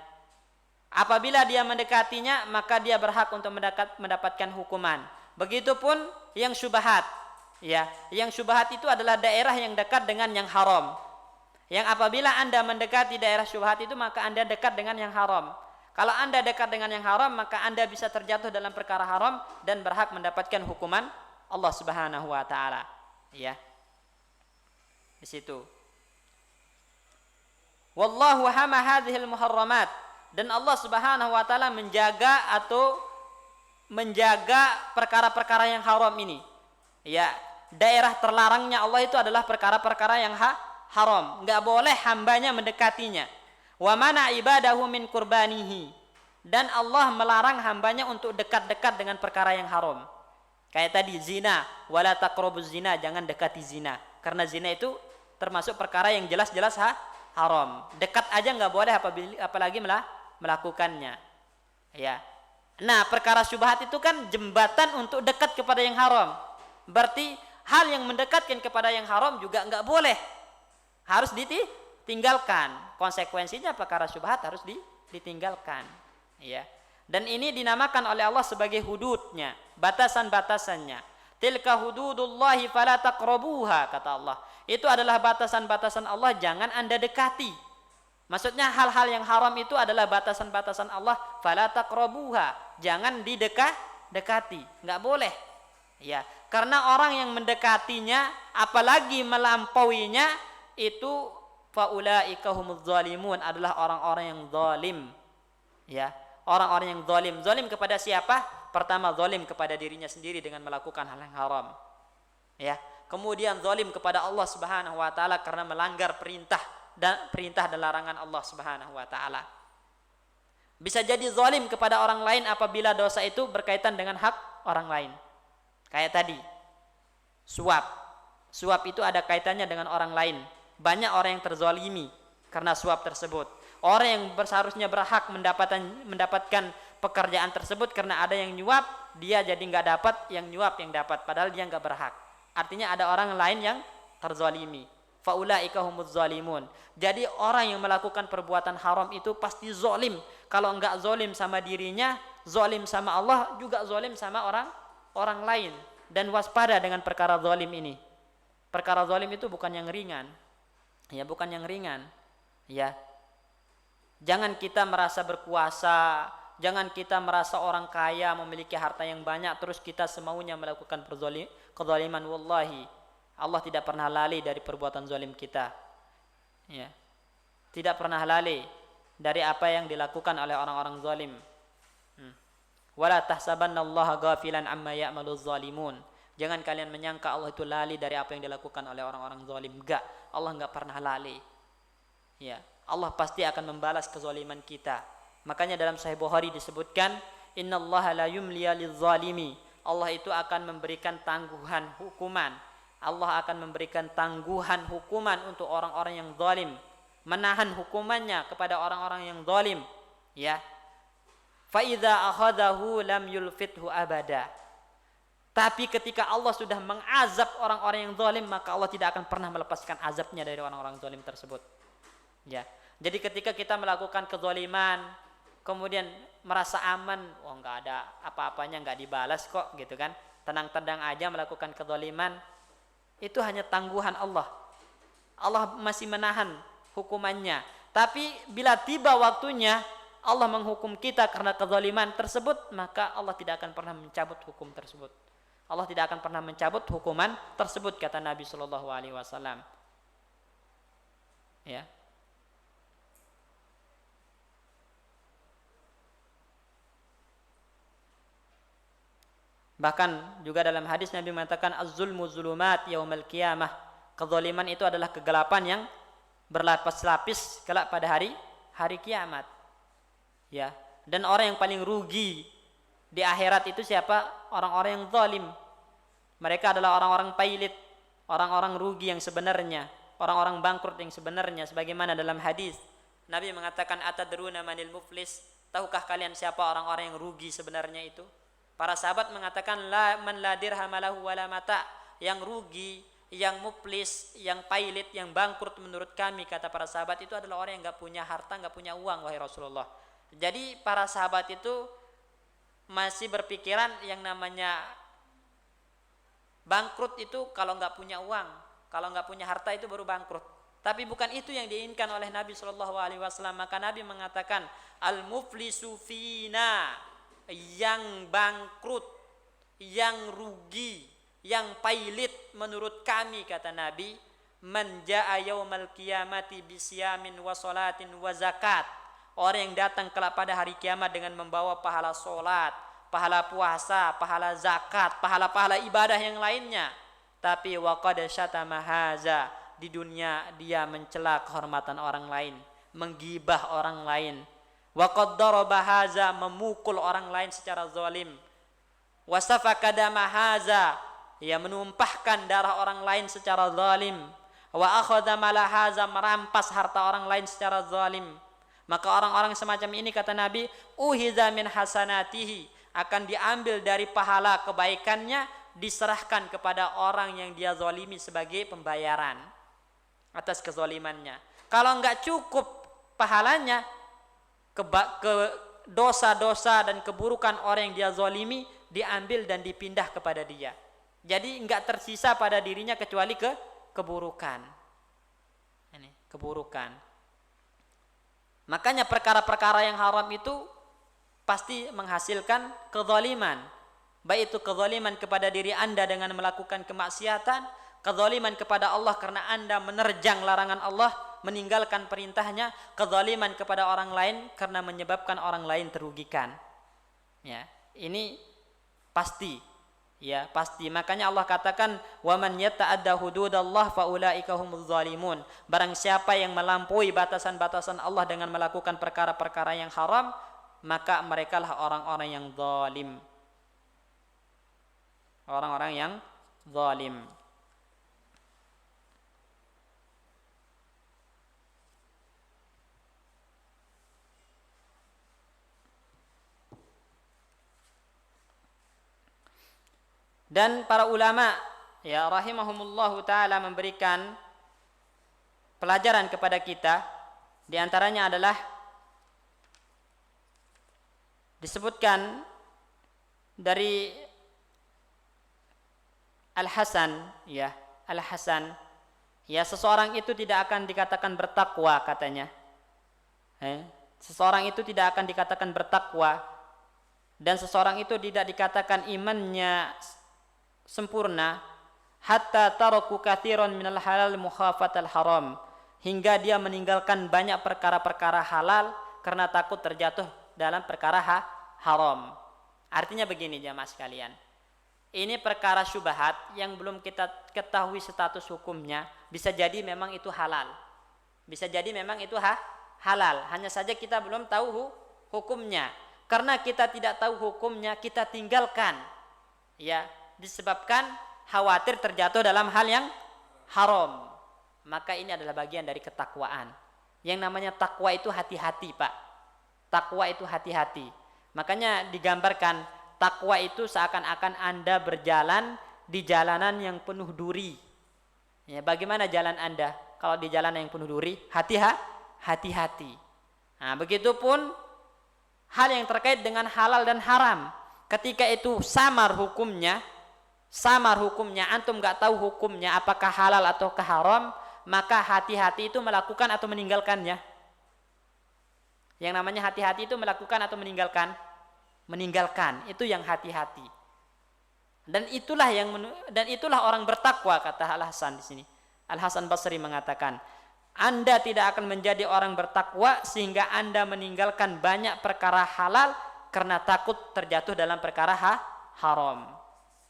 apabila dia mendekatinya, maka dia berhak untuk mendapatkan hukuman. Begitupun yang syubhat. Ya, yang syubhat itu adalah daerah yang dekat dengan yang haram. Yang apabila Anda mendekati daerah syubhat itu, maka Anda dekat dengan yang haram. Kalau Anda dekat dengan yang haram, maka Anda bisa terjatuh dalam perkara haram dan berhak mendapatkan hukuman Allah Subhanahu wa taala. Ya. Di situ. Wallahu hama hadhil muharramat, dan Allah Subhanahu wa taala menjaga perkara-perkara yang haram ini. Ya, daerah terlarangnya Allah itu adalah perkara-perkara yang haram. Enggak boleh hambanya mendekatinya. Wa mana ibadahu min qurbanihi, dan Allah melarang hambanya untuk dekat-dekat dengan perkara yang haram. Kayak tadi zina, wala taqrabuz zina, jangan dekati zina. Karena zina itu termasuk perkara yang jelas-jelas haram. Dekat aja enggak boleh, apalagi melakukannya. Ya. Nah, perkara syubhat itu kan jembatan untuk dekat kepada yang haram. Berarti hal yang mendekatkan kepada yang haram juga enggak boleh. Harus ditinggalkan. Konsekuensinya perkara syubhat harus ditinggalkan. Ya. Dan ini dinamakan oleh Allah sebagai hududnya, batasan-batasannya. Tilka hududullahi fala taqrabuha, kata Allah. Itu adalah batasan-batasan Allah, jangan Anda dekati. Maksudnya hal-hal yang haram itu adalah batasan-batasan Allah, fala taqrabuha, jangan dekati, enggak boleh. Ya, karena orang yang mendekatinya apalagi melampauinya itu faulaika humuz zalimun, adalah orang-orang yang zalim. Ya, orang-orang yang zalim. Zalim kepada siapa? Pertama zalim kepada dirinya sendiri dengan melakukan hal yang haram. Ya, kemudian zalim kepada Allah Subhanahu wa taala karena melanggar perintah dan larangan Allah Subhanahu wa taala. Bisa jadi zalim kepada orang lain apabila dosa itu berkaitan dengan hak orang lain. Kayak tadi, suap. Suap itu ada kaitannya dengan orang lain. Banyak orang yang terzalimi karena suap tersebut. Orang yang seharusnya berhak mendapatkan pekerjaan tersebut karena ada yang nyuap, dia jadi nggak dapat, yang nyuap yang dapat, padahal dia nggak berhak. Artinya ada orang lain yang terzalimi. Faulaika humuz zalimun. Jadi orang yang melakukan perbuatan haram itu pasti zalim. Kalau enggak zalim sama dirinya, zalim sama Allah, juga zalim sama orang lain. Dan waspada dengan perkara zalim ini. Perkara zalim itu bukan yang ringan. Ya, bukan yang ringan. Ya. Jangan kita merasa berkuasa, jangan kita merasa orang kaya, memiliki harta yang banyak, terus kita semaunya melakukan kezaliman. Wallahi, Allah tidak pernah lalai dari perbuatan zalim kita. Ya. Tidak pernah lalai dari apa yang dilakukan oleh orang-orang zalim. Wala tahsabannallaha ghafilan amma ya'maluz zalimun. Jangan kalian menyangka Allah itu lalai dari apa yang dilakukan oleh orang-orang zalim. Enggak, Allah enggak pernah lalai. Ya, Allah pasti akan membalas kezaliman kita. Makanya dalam Sahih Bukhari disebutkan, innallaha la yumliya lizzalimi. Allah itu akan memberikan tangguhan hukuman. Allah akan memberikan tangguhan hukuman untuk orang-orang yang zalim, menahan hukumannya kepada orang-orang yang zalim. Ya. Fa idza akhadahu lam yulfithu abada. Tapi ketika Allah sudah mengazab orang-orang yang zalim, maka Allah tidak akan pernah melepaskan azabnya dari orang-orang zalim tersebut. Ya. Jadi ketika kita melakukan kezaliman, kemudian merasa aman, enggak ada apa-apanya, enggak dibalas kok, gitu kan. Tenang-tenang aja melakukan kezaliman, itu hanya tangguhan Allah. Allah masih menahan hukumannya. Tapi bila tiba waktunya Allah menghukum kita karena kezaliman tersebut, maka Allah tidak akan pernah mencabut hukum tersebut. Allah tidak akan pernah mencabut hukuman tersebut, kata Nabi Shallallahu Alaihi Wasallam. Ya. Bahkan juga dalam hadis Nabi mengatakan az-zulmu zulumat yaumal qiyamah. Kezaliman itu adalah kegelapan yang berlapis-lapis kelak pada hari kiamat. Ya, dan orang yang paling rugi di akhirat itu siapa? Orang-orang yang zalim. Mereka adalah orang-orang pailit, orang-orang rugi yang sebenarnya, orang-orang bangkrut yang sebenarnya, sebagaimana dalam hadis Nabi mengatakan atadruna manil muflis? Tahukah kalian siapa orang-orang yang rugi sebenarnya itu? Para sahabat mengatakan man la dirham lahu wala mata, yang rugi, yang muflis, yang pailit, yang bangkrut menurut kami, kata para sahabat, itu adalah orang yang enggak punya harta, enggak punya uang, wahai Rasulullah. Jadi para sahabat itu masih berpikiran yang namanya bangkrut itu kalau enggak punya uang, kalau enggak punya harta itu baru bangkrut. Tapi bukan itu yang diinginkan oleh Nabi SAW. Maka Nabi mengatakan, al-muflisu fina, yang bangkrut, yang rugi, yang pailit menurut kami, kata Nabi, man jaa yaumal qiyamati bisyamin wa salatin wa zakat. Orang yang datang kelak pada hari kiamat dengan membawa pahala solat, pahala puasa, pahala zakat, pahala-pahala ibadah yang lainnya. Tapi waqad syatama haza, di dunia dia mencela kehormatan orang lain, menggibah orang lain. Waqad daraba haza, memukul orang lain secara zalim. Wasafaka dama haza, ia menumpahkan darah orang lain secara zalim. Wa akhadha mala haza, merampas harta orang lain secara zalim. Maka orang-orang semacam ini, kata Nabi, uhiza min hasanatihi, akan diambil dari pahala kebaikannya, diserahkan kepada orang yang dia zalimi sebagai pembayaran atas kezalimannya. Kalau enggak cukup pahalanya, ke dosa-dosa dan keburukan orang yang dia zalimi diambil dan dipindah kepada dia. Jadi enggak tersisa pada dirinya kecuali keburukan. Ini keburukan. Makanya perkara-perkara yang haram itu pasti menghasilkan kezaliman. Baik itu kezaliman kepada diri Anda dengan melakukan kemaksiatan, kezaliman kepada Allah karena Anda menerjang larangan Allah, meninggalkan perintahnya, kezaliman kepada orang lain karena menyebabkan orang lain terugikan. Ya, ini pasti. Ya, pasti. Makanya Allah katakan, "Wa man yata'adda hududallah fa ulaika humuz zalimun." Barang siapa yang melampaui batasan-batasan Allah dengan melakukan perkara-perkara yang haram, maka merekalah orang-orang yang zalim. Orang-orang yang zalim. Dan para ulama, ya rahimahumullahu taala, memberikan pelajaran kepada kita. Di antaranya adalah disebutkan dari Al-Hasan, ya, Al-Hasan, ya, seseorang itu tidak akan dikatakan bertakwa, katanya. Seseorang itu tidak akan dikatakan bertakwa, dan seseorang itu tidak dikatakan imannya sempurna hatta taraku katsiran minal halal mukhafatal haram, hingga dia meninggalkan banyak perkara-perkara halal karena takut terjatuh dalam perkara haram. Artinya begini jamaah sekalian, ini perkara syubhat yang belum kita ketahui status hukumnya, bisa jadi memang itu halal, bisa jadi memang itu halal, hanya saja kita belum tahu hukumnya. Karena kita tidak tahu hukumnya, kita tinggalkan, ya, disebabkan khawatir terjatuh dalam hal yang haram. Maka ini adalah bagian dari ketakwaan. Yang namanya takwa itu hati-hati, Pak. Takwa itu hati-hati. Makanya digambarkan takwa itu seakan-akan Anda berjalan di jalanan yang penuh duri. Ya, bagaimana jalan Anda kalau di jalanan yang penuh duri? Hati-hati. Nah, begitupun hal yang terkait dengan halal dan haram. Ketika itu samar hukumnya, antum nggak tahu hukumnya apakah halal atau haram, maka hati-hati itu melakukan atau meninggalkannya. Yang namanya hati-hati itu melakukan atau meninggalkan? Meninggalkan, itu yang hati-hati. Dan itulah orang bertakwa, kata Al-Hasan di sini. Al-Hasan Basri mengatakan, Anda tidak akan menjadi orang bertakwa sehingga Anda meninggalkan banyak perkara halal karena takut terjatuh dalam perkara haram.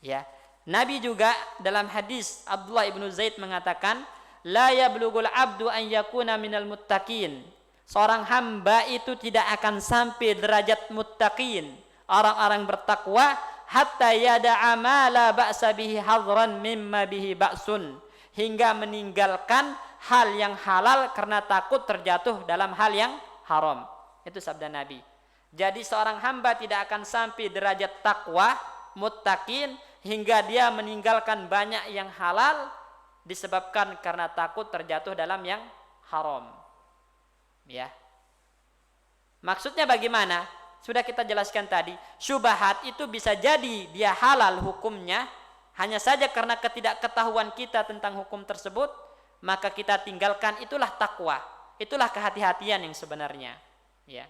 Ya. Nabi juga dalam hadis Abdullah ibnu Zaid mengatakan, la yablughul abdu an yakuna minal muttaqin. Seorang hamba itu tidak akan sampai derajat muttaqin, orang-orang bertakwa, hatta yada'a ma la ba'sa bihi hadran mimma bihi ba'sun, hingga meninggalkan hal yang halal karena takut terjatuh dalam hal yang haram. Itu sabda Nabi. Jadi seorang hamba tidak akan sampai derajat takwa, muttaqin, hingga dia meninggalkan banyak yang halal disebabkan karena takut terjatuh dalam yang haram. Ya. Maksudnya bagaimana? Sudah kita jelaskan tadi, syubhat itu bisa jadi dia halal hukumnya, hanya saja karena ketidakketahuan kita tentang hukum tersebut, maka kita tinggalkan, itulah takwa, itulah kehati-hatian yang sebenarnya. Ya.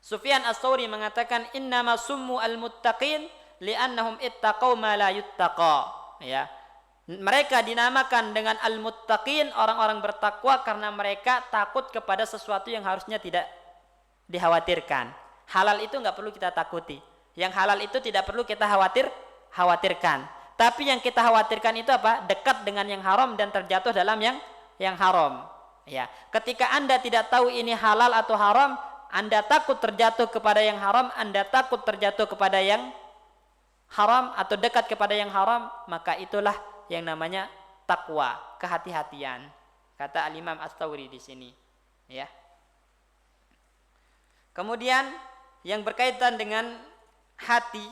Sufyan Ats-Tsauri mengatakan innama summu al-muttaqin li'annahum ittaqau ma la yuttaqa. Ya. Mereka dinamakan dengan al-muttaqin, orang-orang bertakwa, karena mereka takut kepada sesuatu yang harusnya tidak dikhawatirkan. Halal itu enggak perlu kita takuti. Yang halal itu tidak perlu kita khawatirkan. Tapi yang kita khawatirkan itu apa? Dekat dengan yang haram dan terjatuh dalam yang haram. Ya. Ketika Anda tidak tahu ini halal atau haram, Anda takut terjatuh kepada yang haram, Anda takut terjatuh kepada yang haram atau dekat kepada yang haram, maka itulah yang namanya takwa, kehati-hatian. Kata Al-Imam Ats-Tsauri di sini. Ya. Kemudian yang berkaitan dengan hati,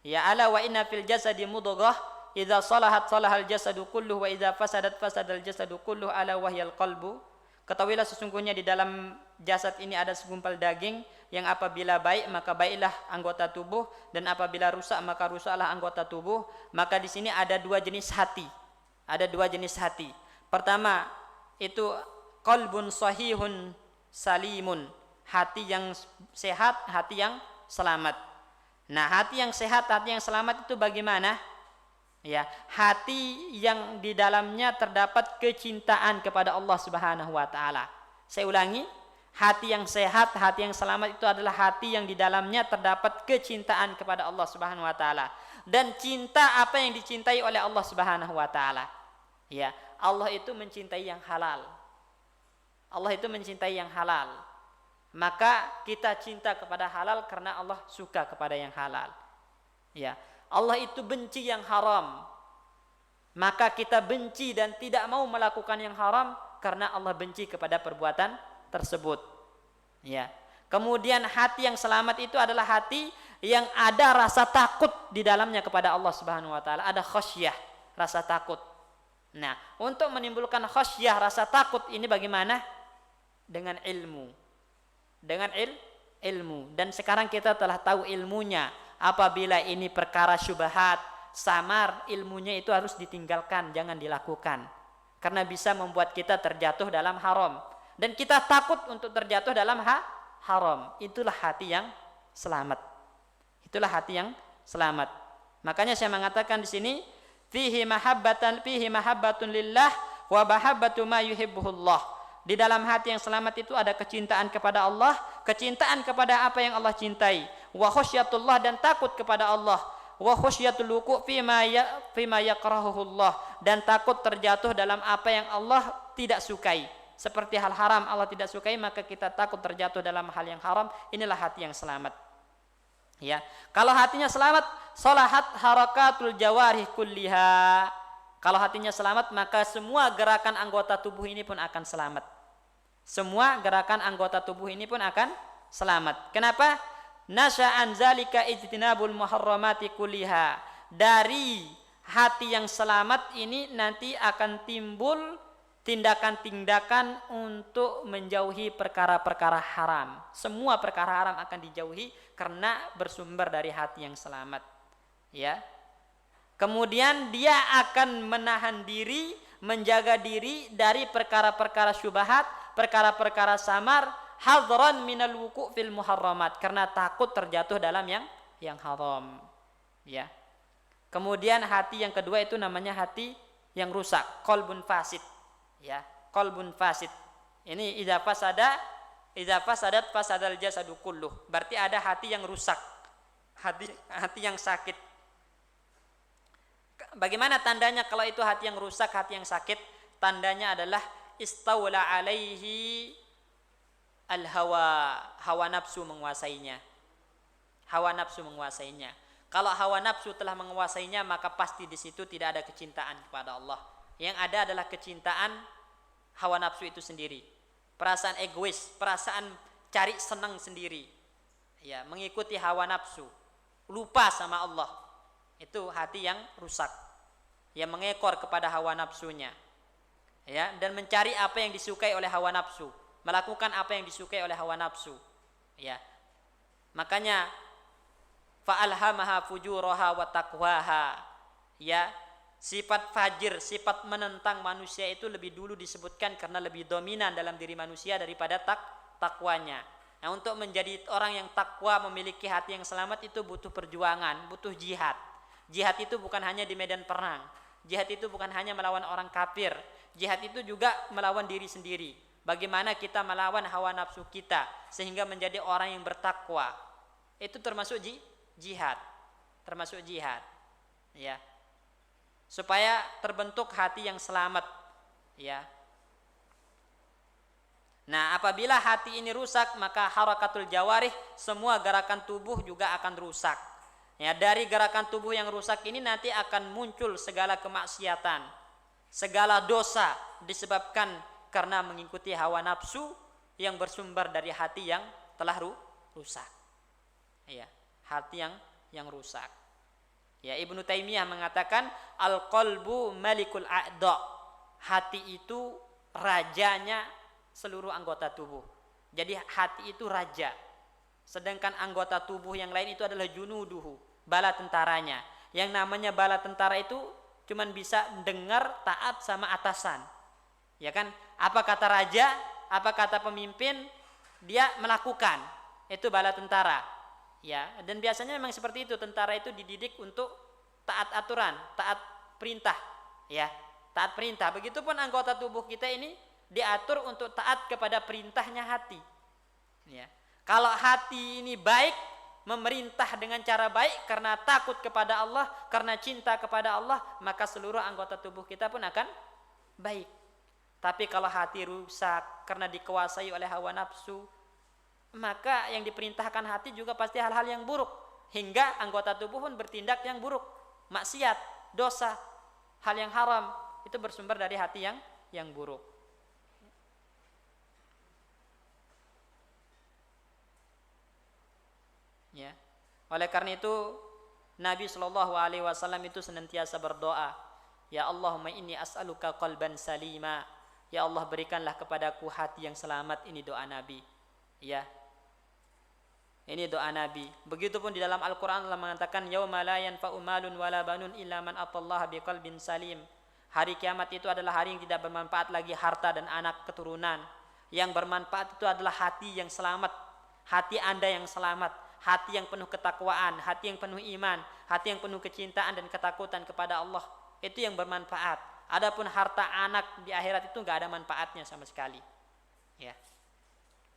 ya, ala wa inna fil jasadi mudghah idza salahat salahal jasadu kulluhu wa idza fasadat fasadal jasadu kulluhu ala wahyal qalbu. Ketahuilah sesungguhnya di dalam jasad ini ada segumpal daging yang apabila baik maka baiklah anggota tubuh, dan apabila rusak maka rusaklah anggota tubuh. Maka di sini ada dua jenis hati. Ada dua jenis hati. Pertama itu qalbun sahihun salimun, hati yang sehat, hati yang selamat. Nah, hati yang sehat, hati yang selamat itu bagaimana? Ya, hati yang di dalamnya terdapat kecintaan kepada Allah Subhanahu wa taala. Saya ulangi, hati yang sehat, hati yang selamat itu adalah hati yang di dalamnya terdapat kecintaan kepada Allah Subhanahu wa taala, dan cinta apa yang dicintai oleh Allah Subhanahu wa taala. Ya, Allah itu mencintai yang halal. Allah itu mencintai yang halal. Maka kita cinta kepada halal karena Allah suka kepada yang halal. Ya, Allah itu benci yang haram. Maka kita benci dan tidak mau melakukan yang haram karena Allah benci kepada perbuatan tersebut. Ya. Kemudian hati yang selamat itu adalah hati yang ada rasa takut di dalamnya kepada Allah Subhanahu wa taala, ada khasyah, rasa takut. Nah, untuk menimbulkan khasyah, rasa takut ini bagaimana? Dengan ilmu. Dengan ilmu. Dan sekarang kita telah tahu ilmunya. Apabila ini perkara syubhat, samar, ilmunya itu harus ditinggalkan, jangan dilakukan. Karena bisa membuat kita terjatuh dalam haram. Dan kita takut untuk terjatuh dalam haram. Itulah hati yang selamat. Itulah hati yang selamat. Makanya saya mengatakan di sini, fihi mahabbatun lillah wa mahabbatu ma yuhibbuhullah. Di dalam hati yang selamat itu ada kecintaan kepada Allah, kecintaan kepada apa yang Allah cintai, wa khasyatullah, dan takut kepada Allah, wa khasyatul wuqu' fima yakrahuhullah, dan takut terjatuh dalam apa yang Allah tidak sukai. Seperti hal haram Allah tidak sukai, maka kita takut terjatuh dalam hal yang haram. Inilah hati yang selamat. Ya, kalau hatinya selamat, salahat harakatul jawarih kulliha. Kalau hatinya selamat, maka semua gerakan anggota tubuh ini pun akan selamat. Semua gerakan anggota tubuh ini pun akan selamat. Kenapa? Nasya'an zalika ijtinabul muharramati kulliha. Dari hati yang selamat ini nanti akan timbul tindakan-tindakan untuk menjauhi perkara-perkara haram. Semua perkara haram akan dijauhi karena bersumber dari hati yang selamat. Ya. Kemudian dia akan menahan diri, menjaga diri dari perkara-perkara syubhat, perkara-perkara samar, hadran minal wuqu' fil muharramat, karena takut terjatuh dalam yang haram. Ya. Kemudian hati yang kedua itu namanya hati yang rusak, qalbun fasid. Ya, qalbun fasid. Ini idza fasadat fasadal jasadu kulluh. Berarti ada hati yang rusak. Hati yang sakit. Bagaimana tandanya kalau itu hati yang rusak, hati yang sakit? Tandanya adalah istawla alaihi al-hawa, hawa nafsu menguasainya. Hawa nafsu menguasainya. Kalau hawa nafsu telah menguasainya, maka pasti di situ tidak ada kecintaan kepada Allah. Yang ada adalah kecintaan hawa nafsu itu sendiri. Perasaan egois, perasaan cari senang sendiri. Ya, mengikuti hawa nafsu, lupa sama Allah. Itu hati yang rusak, yang mengekor kepada hawa nafsunya, ya, dan mencari apa yang disukai oleh hawa nafsu, melakukan apa yang disukai oleh hawa nafsu, ya. Makanya fa'alhamaha fujuraha wa taqwaha, ya, sifat fajir, sifat menentang manusia itu lebih dulu disebutkan karena lebih dominan dalam diri manusia daripada takwanya. Nah, untuk menjadi orang yang takwa, memiliki hati yang selamat itu butuh perjuangan, butuh jihad. Jihad itu bukan hanya di medan perang. Jihad itu bukan hanya melawan orang kafir. Jihad itu juga melawan diri sendiri. Bagaimana kita melawan hawa nafsu kita sehingga menjadi orang yang bertakwa. Itu termasuk jihad. Termasuk jihad. Ya. Supaya terbentuk hati yang selamat, ya. Nah, apabila hati ini rusak, maka harakatul jawarih, semua gerakan tubuh juga akan rusak. Ya, dari gerakan tubuh yang rusak ini nanti akan muncul segala kemaksiatan, segala dosa disebabkan karena mengikuti hawa nafsu yang bersumber dari hati yang telah rusak. Ya, hati yang rusak. Ya, Ibnu Taimiyah mengatakan al-qalbu malikul a'dha. Hati itu rajanya seluruh anggota tubuh. Jadi hati itu raja. Sedangkan anggota tubuh yang lain itu adalah junuduhu, bala tentaranya. Yang namanya bala tentara itu cuman bisa dengar, taat sama atasan. Ya kan? Apa kata raja, apa kata pemimpin, dia melakukan. Itu bala tentara. Ya, dan biasanya memang seperti itu, tentara itu dididik untuk taat aturan, taat perintah, ya, taat perintah. Begitupun anggota tubuh kita ini diatur untuk taat kepada perintahnya hati. Ya. Kalau hati ini baik, memerintah dengan cara baik karena takut kepada Allah, karena cinta kepada Allah, maka seluruh anggota tubuh kita pun akan baik. Tapi kalau hati rusak karena dikuasai oleh hawa nafsu, maka yang diperintahkan hati juga pasti hal-hal yang buruk, hingga anggota tubuh pun bertindak yang buruk, maksiat, dosa, hal yang haram, itu bersumber dari hati yang buruk. Ya. Oleh karena itu Nabi SAW itu senantiasa berdoa, ya Allahumma inni as'aluka qalban salima. Ya Allah, berikanlah kepadaku hati yang selamat. Ini doa Nabi. Ya. Ini doa Nabi. Begitupun di dalam Al-Quran Allah mengatakan, yauma la yanfa'u malun wala banun illa man atallaha biqalbin salim. Hari kiamat itu adalah hari yang tidak bermanfaat lagi harta dan anak keturunan. Yang bermanfaat itu adalah hati yang selamat. Hati Anda yang selamat. Hati yang penuh ketakwaan, hati yang penuh iman, hati yang penuh kecintaan dan ketakutan kepada Allah. Itu yang bermanfaat. Adapun harta anak di akhirat itu enggak ada manfaatnya sama sekali. Ya.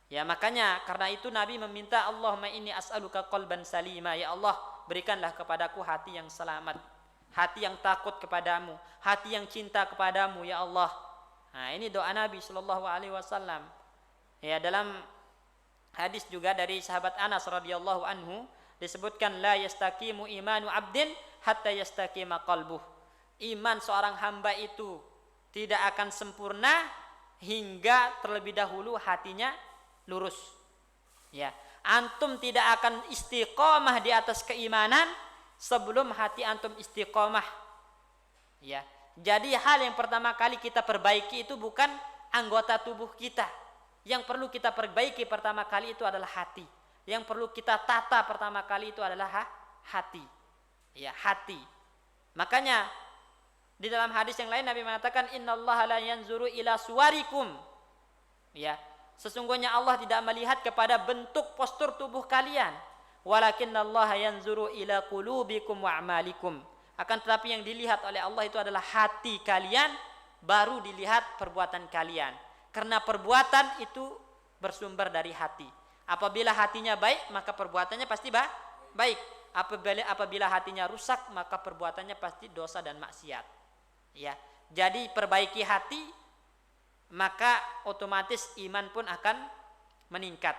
Ya, makanya karena itu Nabi meminta, Allahumma inni as'aluka qalban salima. Ya Allah, berikanlah kepadaku hati yang selamat, hati yang takut kepadamu, hati yang cinta kepadamu ya Allah. Nah, ini doa Nabi SAW. Ya, dalam hadis juga dari sahabat Anas radhiyallahu anhu disebutkan, la yastaqimu imanu abdin hatta yastaqima qalbuh. Iman seorang hamba itu tidak akan sempurna hingga terlebih dahulu hatinya lurus. Ya, antum tidak akan istiqomah di atas keimanan sebelum hati antum istiqomah. Ya, jadi hal yang pertama kali kita perbaiki itu bukan anggota tubuh kita. Yang perlu kita perbaiki pertama kali itu adalah hati. Yang perlu kita tata pertama kali itu adalah hati. Ya, hati. Makanya di dalam hadis yang lain Nabi mengatakan, innallaha la yanzuru ila suwarikum. Ya, sesungguhnya Allah tidak melihat kepada bentuk postur tubuh kalian, walakinnallaha yanzuru ila qulubikum wa a'malikum. Akan tetapi yang dilihat oleh Allah itu adalah hati kalian, baru dilihat perbuatan kalian. Karena perbuatan itu bersumber dari hati. Apabila hatinya baik, maka perbuatannya pasti baik. Apabila hatinya rusak, maka perbuatannya pasti dosa dan maksiat. Ya, jadi perbaiki hati, maka otomatis iman pun akan meningkat,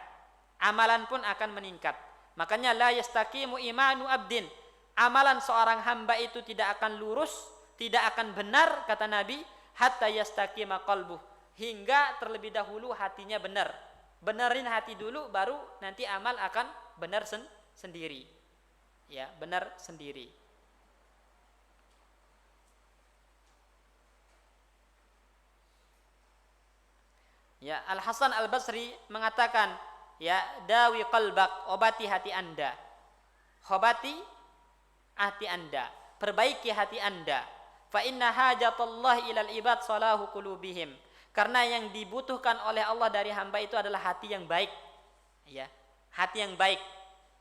amalan pun akan meningkat. Makanya la yastaqimu imanu abdin, amalan seorang hamba itu tidak akan lurus, tidak akan benar kata Nabi, hatta yastaqima qalbuh, hingga terlebih dahulu hatinya benar. Benerin hati dulu, baru nanti amal akan benar sendiri. Ya, benar sendiri. Ya, Al Hasan Al Basri mengatakan, ya, dawi qalbak, obati hati Anda. Obati hati Anda. perbaiki hati Anda. Fa inna hajatallahi ilal ibad salahu qulubihim. Karena yang dibutuhkan oleh Allah dari hamba itu adalah hati yang baik. Ya, hati yang baik.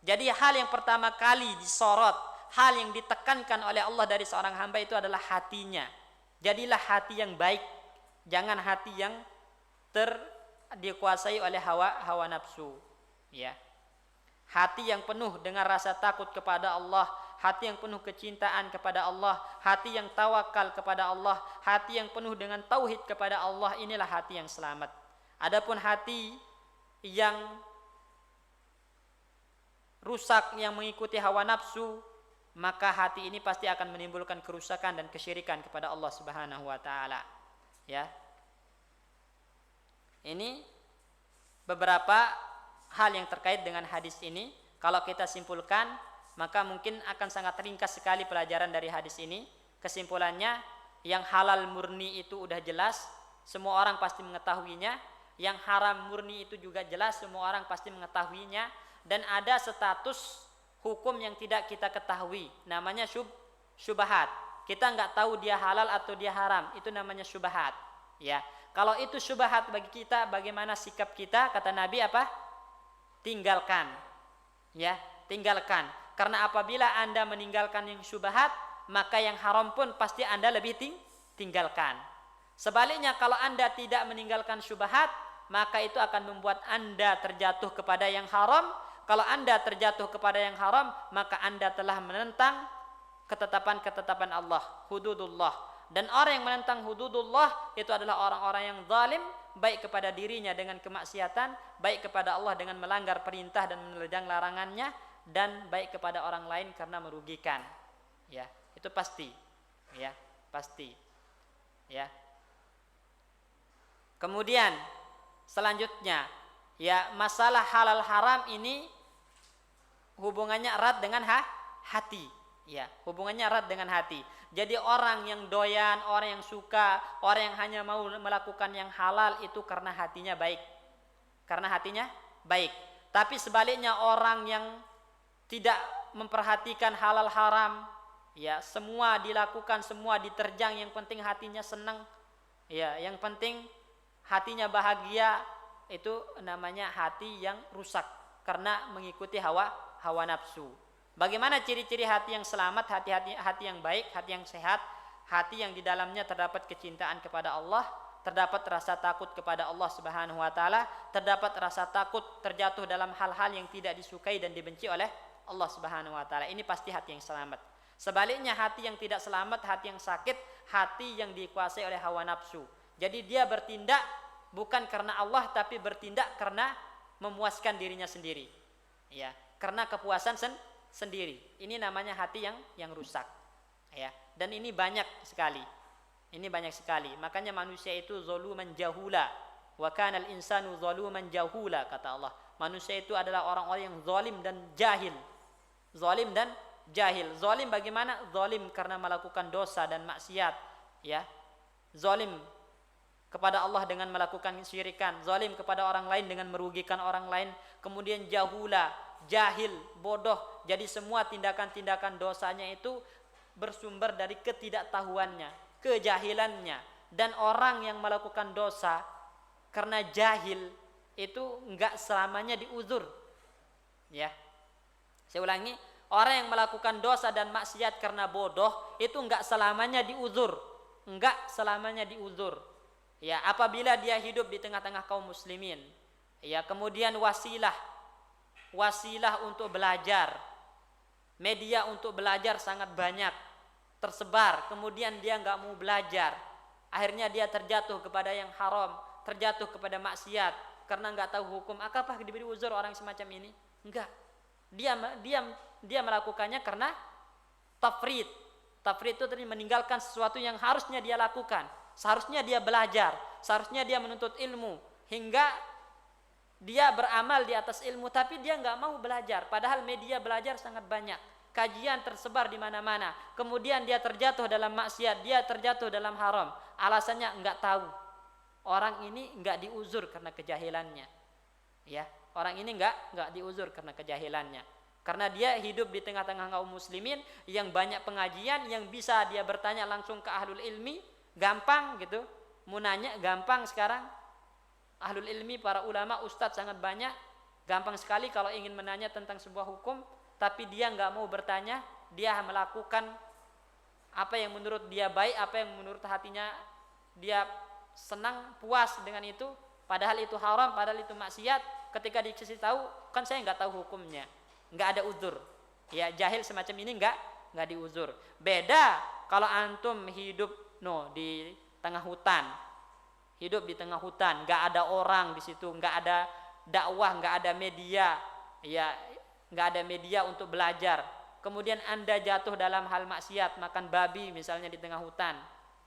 Jadi hal yang pertama kali disorot, hal yang ditekankan oleh Allah dari seorang hamba itu adalah hatinya. Jadilah hati yang baik, jangan hati yang dikuasai oleh hawa nafsu. Ya. Hati yang penuh dengan rasa takut kepada Allah, hati yang penuh kecintaan kepada Allah, hati yang tawakal kepada Allah, hati yang penuh dengan tauhid kepada Allah, inilah hati yang selamat. Adapun hati yang rusak, yang mengikuti hawa nafsu, maka hati ini pasti akan menimbulkan kerusakan dan kesyirikan kepada Allah Subhanahu wa taala. Ya. Ini beberapa hal yang terkait dengan hadis ini. Kalau kita simpulkan, maka mungkin akan sangat ringkas sekali pelajaran dari hadis ini. Kesimpulannya, yang halal murni itu udah jelas, semua orang pasti mengetahuinya. Yang haram murni itu juga jelas, semua orang pasti mengetahuinya. Dan ada status hukum yang tidak kita ketahui, namanya syubhat. Kita nggak tahu dia halal atau dia haram, itu namanya syubhat. Ya, kalau itu syubhat bagi kita, bagaimana sikap kita? Kata Nabi apa? Tinggalkan. Ya, tinggalkan. Karena apabila Anda meninggalkan yang syubhat, maka yang haram pun pasti Anda lebih tinggalkan. Sebaliknya, kalau Anda tidak meninggalkan syubhat, maka itu akan membuat Anda terjatuh kepada yang haram. Kalau Anda terjatuh kepada yang haram, maka Anda telah menentang ketetapan-ketetapan Allah, hududullah. Dan orang yang menentang hududullah itu adalah orang-orang yang zalim, baik kepada dirinya dengan kemaksiatan, baik kepada Allah dengan melanggar perintah dan menerjang larangannya, dan baik kepada orang lain karena merugikan. Ya, itu pasti. Ya, pasti. Ya. Kemudian selanjutnya, ya, masalah halal haram ini hubungannya erat dengan hati. Ya, hubungannya erat dengan hati. Jadi orang yang doyan, orang yang suka, orang yang hanya mau melakukan yang halal itu karena hatinya baik. Karena hatinya baik. Tapi sebaliknya orang yang tidak memperhatikan halal haram, ya, semua dilakukan, semua diterjang, yang penting hatinya senang. Ya, yang penting hatinya bahagia, itu namanya hati yang rusak karena mengikuti hawa nafsu. Bagaimana ciri-ciri hati yang selamat, hati yang baik, hati yang sehat, hati yang di dalamnya terdapat kecintaan kepada Allah, terdapat rasa takut kepada Allah Subhanahu wa taala, terdapat rasa takut terjatuh dalam hal-hal yang tidak disukai dan dibenci oleh Allah Subhanahu wa taala. Ini pasti hati yang selamat. Sebaliknya hati yang tidak selamat, hati yang sakit, hati yang dikuasai oleh hawa nafsu. Jadi dia bertindak bukan karena Allah, tapi bertindak karena memuaskan dirinya sendiri. Ya, karena kepuasan sendiri. Ini namanya hati yang rusak. Ya, dan ini banyak sekali. Ini banyak sekali. Makanya manusia itu zaluman jahula. Wa kanal insanu zaluman jahula, kata Allah. Manusia itu adalah orang-orang yang zalim dan jahil. Zalim dan jahil. Zalim bagaimana? Zalim karena melakukan dosa dan maksiat. Ya. Zalim kepada Allah dengan melakukan syirikan. Zalim kepada orang lain dengan merugikan orang lain. Kemudian jahula, jahil, bodoh. Jadi semua tindakan-tindakan dosanya itu bersumber dari ketidaktahuannya, kejahilannya. Dan orang yang melakukan dosa karena jahil itu enggak selamanya diuzur. Ya. Saya ulangi, orang yang melakukan dosa dan maksiat karena bodoh itu enggak selamanya diuzur. Enggak selamanya diuzur. Ya, apabila dia hidup di tengah-tengah kaum muslimin, ya, kemudian wasilah untuk belajar, media untuk belajar sangat banyak tersebar, kemudian dia enggak mau belajar, akhirnya dia terjatuh kepada yang haram, terjatuh kepada maksiat karena enggak tahu hukum. Apakah diberi uzur orang semacam ini? Enggak. Dia melakukannya karena tafrid. Tafrid itu tadi meninggalkan sesuatu yang harusnya dia lakukan. Seharusnya dia belajar, seharusnya dia menuntut ilmu hingga dia beramal di atas ilmu, tapi dia enggak mau belajar. Padahal media belajar sangat banyak, kajian tersebar di mana-mana. Kemudian dia terjatuh dalam maksiat, dia terjatuh dalam haram. Alasannya enggak tahu. Orang ini enggak diuzur karena kejahilannya. Ya, orang ini enggak diuzur karena kejahilannya. Karena dia hidup di tengah-tengah kaum muslimin yang banyak pengajian, yang bisa dia bertanya langsung ke ahlul ilmi, gampang gitu. Mau nanya gampang sekarang. Ahlul ilmi, para ulama, ustadz sangat banyak. Gampang sekali kalau ingin menanya tentang sebuah hukum, tapi dia nggak mau bertanya, dia melakukan apa yang menurut dia baik, apa yang menurut hatinya dia senang, puas dengan itu, padahal itu haram, padahal itu maksiat. Ketika dikasih tahu, kan saya nggak tahu hukumnya, nggak ada uzur. Ya, jahil semacam ini nggak diuzur. Beda kalau antum hidup di tengah hutan, nggak ada orang di situ, nggak ada dakwah, nggak ada media, ya, nggak ada media untuk belajar. Kemudian anda jatuh dalam hal maksiat, makan babi misalnya di tengah hutan,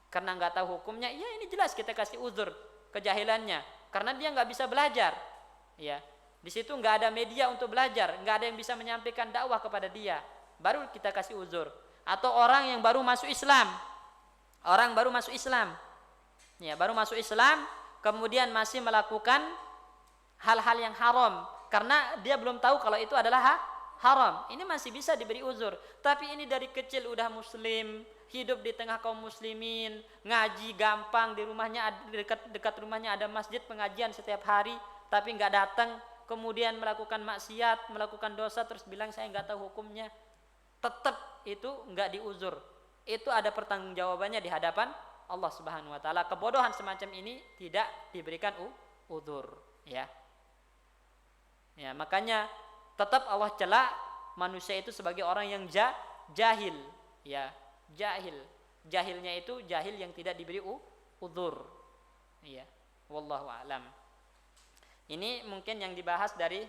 karena nggak tahu hukumnya, ya ini jelas kita kasih uzur kejahilannya, karena dia nggak bisa belajar. Ya, di situ nggak ada media untuk belajar, nggak ada yang bisa menyampaikan dakwah kepada dia, baru kita kasih uzur. Atau orang yang baru masuk Islam, ya, baru masuk Islam, kemudian masih melakukan hal-hal yang haram, karena dia belum tahu kalau itu adalah haram, ini masih bisa diberi uzur. Tapi ini dari kecil udah muslim, hidup di tengah kaum muslimin, ngaji gampang, di rumahnya, dekat rumahnya ada masjid pengajian setiap hari, tapi nggak datang, kemudian melakukan maksiat, melakukan dosa, terus bilang saya nggak tahu hukumnya, tetap itu nggak diuzur. Itu ada pertanggungjawabannya di hadapan Allah Subhanahu wa taala. Kebodohan semacam ini tidak diberikan uzur, ya. Ya, makanya tetap Allah cela manusia itu sebagai orang yang jahil, ya, jahil. Jahilnya itu jahil yang tidak diberi uzur. Ya, wallahu a'lam. Ini mungkin yang dibahas dari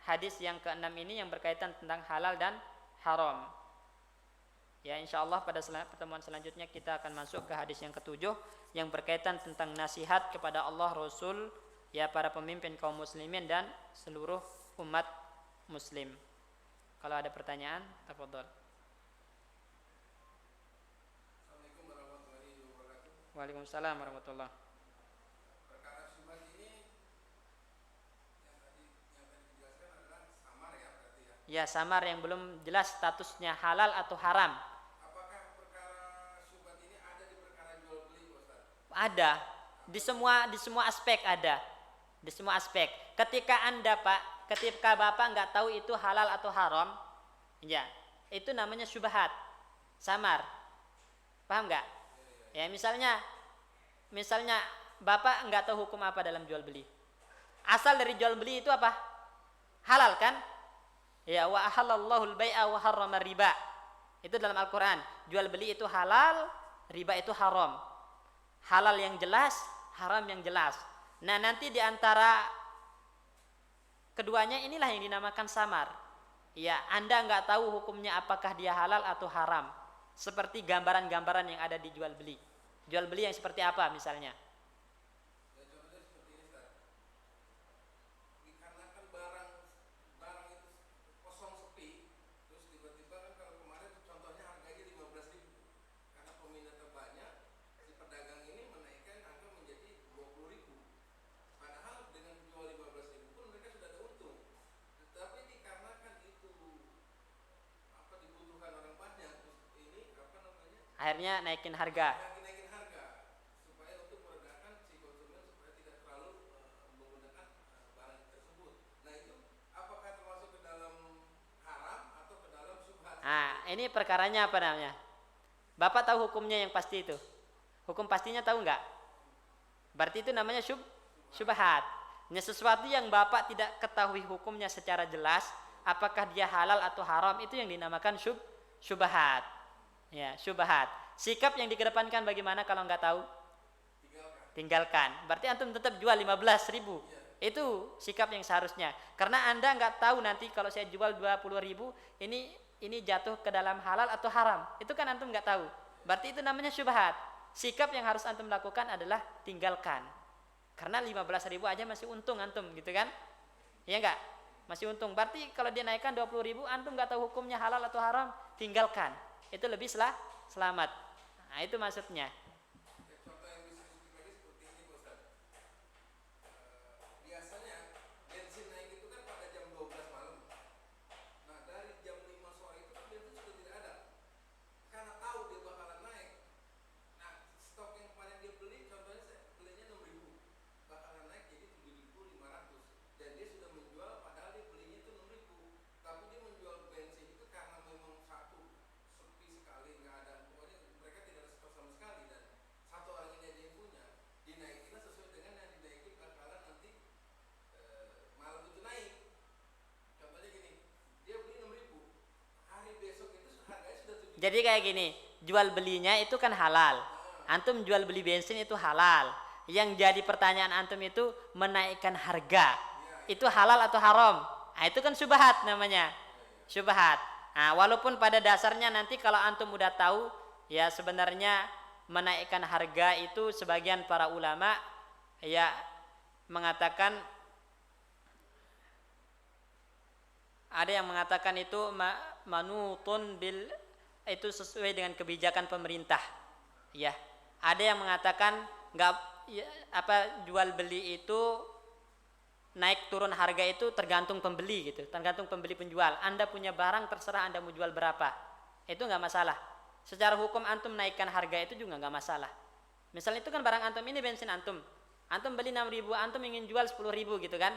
hadis yang ke-6 ini yang berkaitan tentang halal dan haram. Ya, insyaallah pada pertemuan selanjutnya kita akan masuk ke hadis yang ke-7 yang berkaitan tentang nasihat kepada Allah, Rasul, ya, para pemimpin kaum muslimin dan seluruh umat muslim. Kalau ada pertanyaan, tafadhol. Assalamualaikum warahmatullahi wabarakatuh. Waalaikumsalam warahmatullahi. Perkara syubhat ini yang tadi dijelaskan adalah samar, ya, berarti, ya. Ya, samar yang belum jelas statusnya halal atau haram. Apakah perkara syubhat ini ada di perkara jual beli, Ustaz? Ada. Di semua aspek ada. Di semua aspek. Ketika Bapak nggak tahu itu halal atau haram, ya, itu namanya syubhat, samar. Paham nggak? Ya, misalnya Bapak nggak tahu hukum apa dalam jual beli. Asal dari jual beli itu apa? Halal kan? Ya, wa ahallallahu al-bai'a wa harrama riba. Itu dalam Al-Qur'an. Jual beli itu halal, riba itu haram. Halal yang jelas, haram yang jelas. Nah, nanti di antara keduanya inilah yang dinamakan samar. Ya, Anda nggak tahu hukumnya apakah dia halal atau haram. Seperti gambaran-gambaran yang ada di jual beli. Jual beli yang seperti apa misalnya? Ya, contohnya seperti ini, Ustaz. Dikarenakan barang itu kosong sepi, terus tiba-tiba kan kalau kemarin contohnya harganya 15.000. Karena peminatnya banyak, si pedagang ini menaikkan angka menjadi 20.000. Padahal dengan jual 15.000 pun mereka sudah ada untung. Tetapi dikarenakan itu dibutuhkan orang banyak, ini Akhirnya naikin harga. naikin harga supaya untuk meredakan si konsumen supaya tidak terlalu menggunakan barang tersebut. Nah, itu apakah termasuk ke dalam haram atau ke dalam syubhat? Nah, ini perkaranya apa namanya? Bapak tahu hukumnya yang pasti itu? Hukum pastinya tahu nggak? Berarti itu namanya syubhat. Ini sesuatu yang Bapak tidak ketahui hukumnya secara jelas, apakah dia halal atau haram, itu yang dinamakan syubhat. Ya, syubhat. Sikap yang dikedepankan bagaimana kalau nggak tahu? Tinggalkan. Berarti antum tetap jual 15.000. Itu sikap yang seharusnya. Karena Anda nggak tahu nanti kalau saya jual 20.000, ini jatuh ke dalam halal atau haram. Itu kan antum nggak tahu. Berarti itu namanya syubhat. Sikap yang harus antum lakukan adalah tinggalkan. Karena 15.000 aja masih untung antum, gitu kan? Iya nggak? Masih untung. Berarti kalau dia naikkan 20.000, antum nggak tahu hukumnya halal atau haram, tinggalkan. Itu lebih selamat. Nah, itu maksudnya. Contoh yang bisa pribadi seperti ini, Ustaz. Biasanya bensin naik itu kan pada jam 12 malam. Nah, dari Jadi kayak gini, jual belinya itu kan halal. Antum jual beli bensin itu halal. Yang jadi pertanyaan antum itu menaikkan harga. Itu halal atau haram? Nah, itu kan syubhat namanya. Syubhat. Nah, walaupun pada dasarnya nanti kalau antum udah tahu, ya sebenarnya menaikkan harga itu sebagian para ulama ya mengatakan, ada yang mengatakan itu manutun bil, itu sesuai dengan kebijakan pemerintah. Ya, ada yang mengatakan nggak, ya, jual beli itu naik turun harga itu tergantung pembeli gitu, tergantung pembeli penjual. Anda punya barang terserah Anda mau jual berapa, itu nggak masalah. Secara hukum antum naikkan harga itu juga nggak masalah. Misalnya itu kan barang antum ini bensin antum beli 6.000, antum ingin jual 10.000 gitu kan.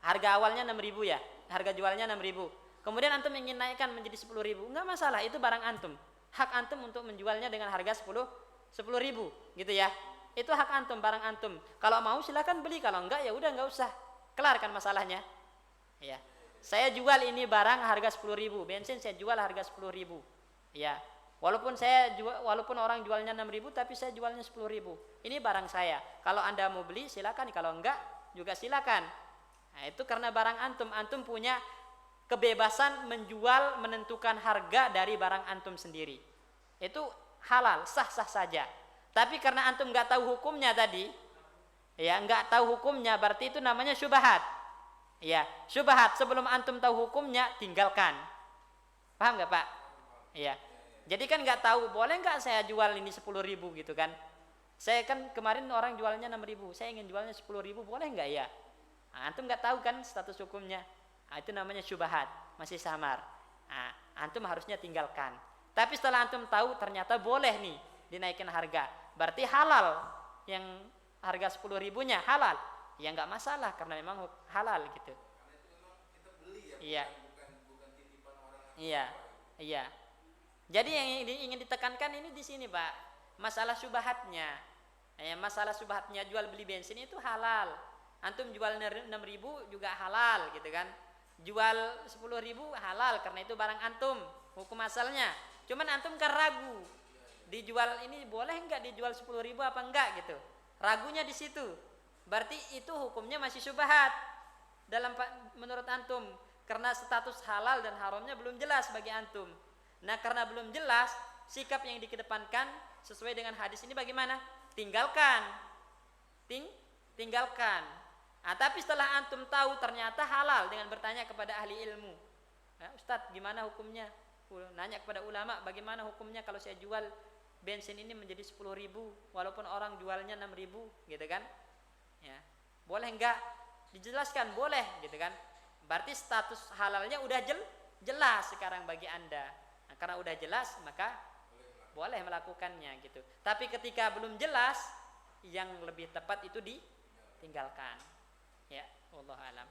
Harga awalnya 6.000 ya, harga jualnya 6.000. Kemudian antum ingin naikkan menjadi 10.000, nggak masalah, itu barang antum. Hak antum untuk menjualnya dengan harga 10.000 gitu ya. Itu hak antum, barang antum. Kalau mau silakan beli, kalau enggak ya udah nggak usah. Kelar kan masalahnya. Ya. Saya jual ini barang harga 10.000, bensin saya jual harga 10.000. Ya. Walaupun orang jualnya 6.000 tapi saya jualnya 10.000. Ini barang saya. Kalau Anda mau beli silakan, kalau enggak juga silakan. Nah, itu karena barang antum punya kebebasan menjual, menentukan harga dari barang antum sendiri. Itu halal, sah-sah saja. Tapi karena antum nggak tahu hukumnya tadi, ya nggak tahu hukumnya, berarti itu namanya syubhat. Ya, syubhat sebelum antum tahu hukumnya tinggalkan. Paham nggak Pak? Ya. Jadi kan nggak tahu, boleh nggak saya jual ini 10.000 gitu kan? Saya kan kemarin orang jualnya 6.000, saya ingin jualnya 10.000, boleh nggak ya? Nah, antum nggak tahu kan status hukumnya. Nah, itu namanya syubhat, masih samar. Nah, antum harusnya tinggalkan. Tapi setelah antum tahu ternyata boleh nih dinaikkan harga, berarti halal. Yang harga 10.000-nya halal, ya nggak masalah karena memang halal gitu. Karena itu memang kita beli ya, Iya. bukan titipan orang. Iya, iya. Jadi yang ingin ditekankan ini di sini Pak, masalah syubhatnya. Masalah syubhatnya jual beli bensin itu halal. Antum jual 6.000 juga halal gitu kan. Jual 10.000 halal karena itu barang antum, hukum asalnya. Cuman antum kan ragu, dijual ini boleh nggak dijual 10.000 apa enggak gitu. Ragunya di situ. Berarti itu hukumnya masih syubhat dalam menurut antum, karena status halal dan haramnya belum jelas bagi antum. Nah, karena belum jelas, sikap yang dikedepankan sesuai dengan hadis ini bagaimana? Tinggalkan. Tinggalkan. Nah, tapi setelah antum tahu ternyata halal dengan bertanya kepada ahli ilmu. Nah, Ustadz, gimana hukumnya? Nanya kepada ulama, bagaimana hukumnya kalau saya jual bensin ini menjadi 10.000 walaupun orang jualnya 6.000 gitu kan? Ya. Boleh enggak? Dijelaskan boleh gitu kan? Berarti status halalnya udah jelas sekarang bagi Anda. Nah, karena udah jelas maka boleh melakukannya gitu. Tapi ketika belum jelas, yang lebih tepat itu ditinggalkan. Ya, wallahu alam.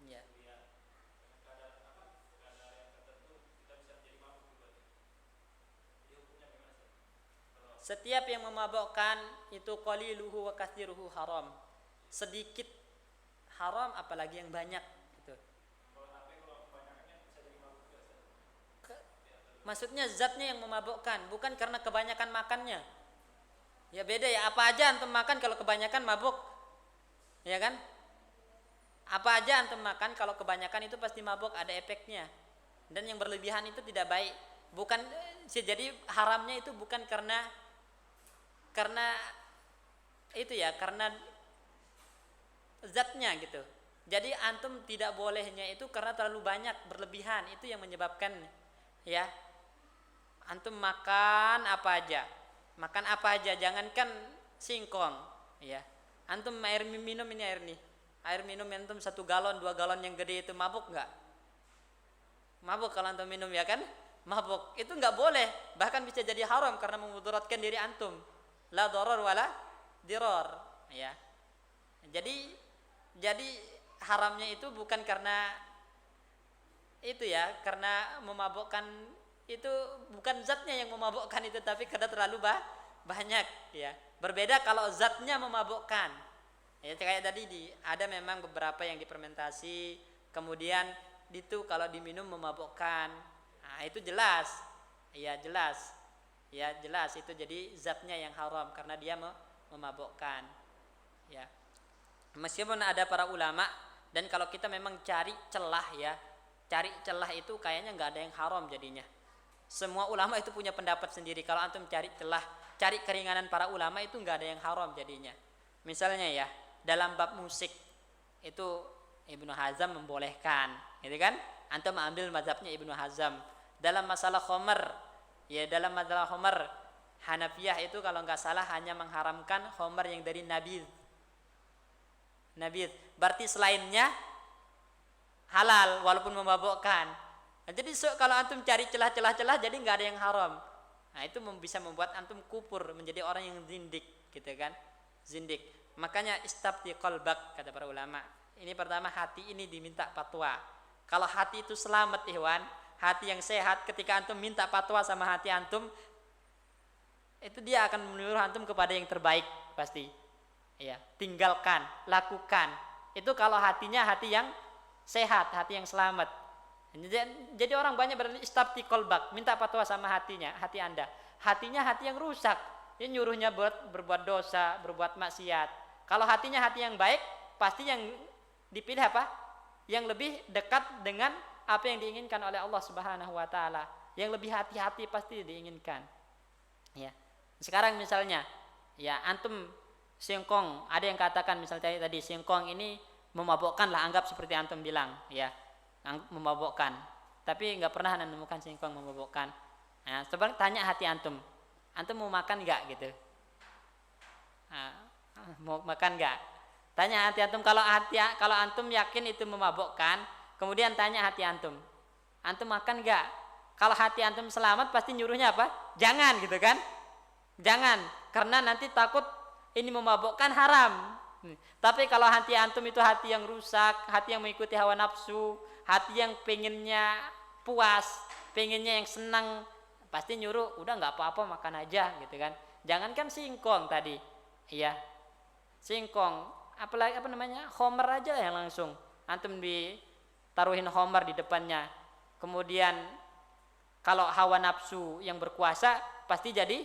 Ya. Setiap yang memabukkan itu qaliluhu wa katsiruhu haram. Sedikit haram apalagi yang banyak gitu. Maksudnya zatnya yang memabukkan, bukan karena kebanyakan makannya. Ya beda ya, apa aja antum makan kalau kebanyakan mabuk. Ya kan? Apa aja antum makan kalau kebanyakan itu pasti mabuk, ada efeknya. Dan yang berlebihan itu tidak baik. Bukan, jadi haramnya itu bukan karena itu ya, karena zatnya gitu. Jadi antum tidak bolehnya itu karena terlalu banyak, berlebihan, itu yang menyebabkan ya. Antum makan apa aja, jangankan singkong ya. Antum air minum ini, air minum antum 1 galon 2 galon yang gede itu mabuk nggak? Mabuk kalau antum minum ya kan? Mabuk itu nggak boleh, bahkan bisa jadi haram karena memudaratkan diri antum. La darar wala dirar ya. Jadi haramnya itu bukan karena itu ya, karena memabukkan itu bukan zatnya yang memabukkan itu, tapi karena terlalu banyak ya. Berbeda kalau zatnya memabukkan. Ya kayak tadi ada memang beberapa yang difermentasi, kemudian itu kalau diminum memabukkan. Nah, itu jelas. Ya jelas. Ya jelas itu jadi zatnya yang haram karena dia memabukkan. Ya. Meskipun ada para ulama, dan kalau kita memang cari celah ya, cari celah itu kayaknya nggak ada yang haram jadinya. Semua ulama itu punya pendapat sendiri. Kalau antum cari celah, cari keringanan para ulama itu nggak ada yang haram jadinya. Misalnya ya, dalam bab musik itu Ibnu Hazm membolehkan, gitu kan? Antum ambil mazhabnya Ibnu Hazm. Dalam masalah khamar, ya dalam masalah khamar, Hanafiyah itu kalau nggak salah hanya mengharamkan khamar yang dari nabidh. Berarti selainnya halal walaupun memabukkan. Nah, jadi kalau antum cari celah-celah jadi nggak ada yang haram. Nah itu bisa membuat antum kufur, menjadi orang yang zindik, gitu kan? Zindik. Makanya istabti qalbak kata para ulama. Ini pertama hati ini diminta fatwa. Kalau hati itu selamat ikhwan, hati yang sehat, ketika antum minta fatwa sama hati antum, itu dia akan menyuruh antum kepada yang terbaik pasti. Ya, tinggalkan, lakukan. Itu kalau hatinya hati yang sehat, hati yang selamat. Jadi orang banyak berarti istabti qalbak, minta fatwa sama hatinya, hati Anda. Hatinya hati yang rusak, dia nyuruhnya berbuat dosa, berbuat maksiat. Kalau hatinya hati yang baik, pasti yang dipilih apa? Yang lebih dekat dengan apa yang diinginkan oleh Allah Subhanahu wa taala. Yang lebih hati-hati pasti diinginkan. Ya. Sekarang misalnya, ya antum singkong, ada yang katakan misalnya tadi singkong ini memabukkan lah, anggap seperti antum bilang, ya. Memabukkan. Tapi enggak pernah menemukan singkong memabukkan. Nah, coba tanya hati antum. Antum mau makan enggak gitu? Nah, mau makan enggak? Tanya hati antum, kalau antum yakin itu memabukkan, kemudian tanya hati antum. Antum makan enggak? Kalau hati antum selamat pasti nyuruhnya apa? Jangan gitu kan? Jangan, karena nanti takut ini memabukkan, haram. Tapi kalau hati antum itu hati yang rusak, hati yang mengikuti hawa nafsu, hati yang pengennya puas, pengennya yang senang, pasti nyuruh udah nggak apa-apa makan aja gitu kan. Jangankan singkong tadi, iya singkong, apalagi apa namanya khamar aja yang langsung antum ditaruhin khamar di depannya. Kemudian kalau hawa nafsu yang berkuasa pasti jadi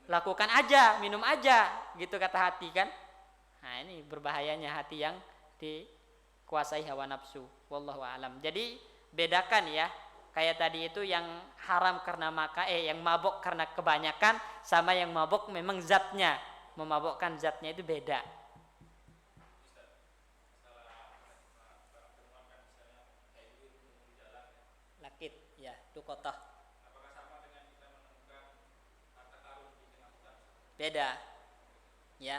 lakukan aja, minum aja gitu kata hati kan. Nah ini berbahayanya hati yang dikuasai hawa nafsu. Wallahu a'lam. Jadi bedakan ya, kayak tadi itu yang haram karena yang mabuk karena kebanyakan, sama yang mabuk memang zatnya, memabukkan zatnya itu beda. Lakit ya, itu kotoh. Beda ya,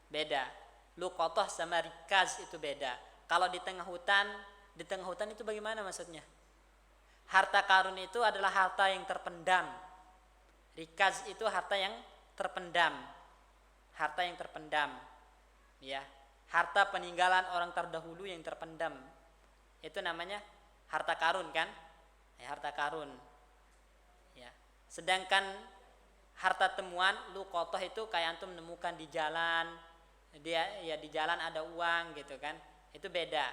beda. Luqatah sama rikaz itu beda. Kalau di tengah hutan itu bagaimana maksudnya? Harta karun itu adalah harta yang terpendam. Rikaz itu harta yang terpendam. Harta yang terpendam. Ya, harta peninggalan orang terdahulu yang terpendam. Itu namanya harta karun kan? Ya, harta karun. Ya. Sedangkan harta temuan luqatah itu kayak antum menemukan di jalan, dia ya di jalan ada uang gitu kan, itu beda.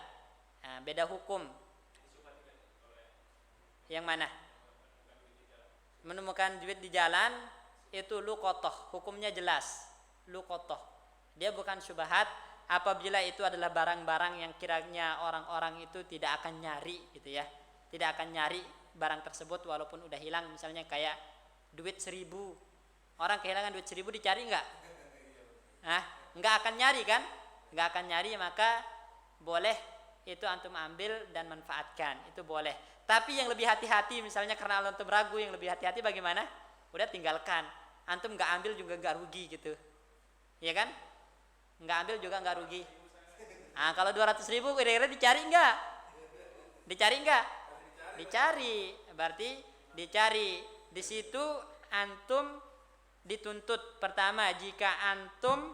Nah, beda hukum. Yang mana? Menemukan duit di jalan itu luqatah, hukumnya jelas. Luqatah, dia bukan syubhat apabila itu adalah barang-barang yang kiranya orang-orang itu tidak akan nyari gitu ya, tidak akan nyari barang tersebut walaupun udah hilang. Misalnya kayak duit 1.000, orang kehilangan duit 1.000 dicari enggak? Enggak akan nyari kan? Enggak akan nyari, maka boleh itu antum ambil dan manfaatkan, itu boleh. Tapi yang lebih hati-hati, misalnya karena antum ragu, yang lebih hati-hati bagaimana? Udah tinggalkan. Antum enggak ambil juga enggak rugi gitu. Iya kan? Enggak ambil juga enggak rugi. Kalau 200.000 kira-kira dicari enggak? Dicari enggak? Dicari. Berarti dicari. Di situ antum dituntut, pertama jika antum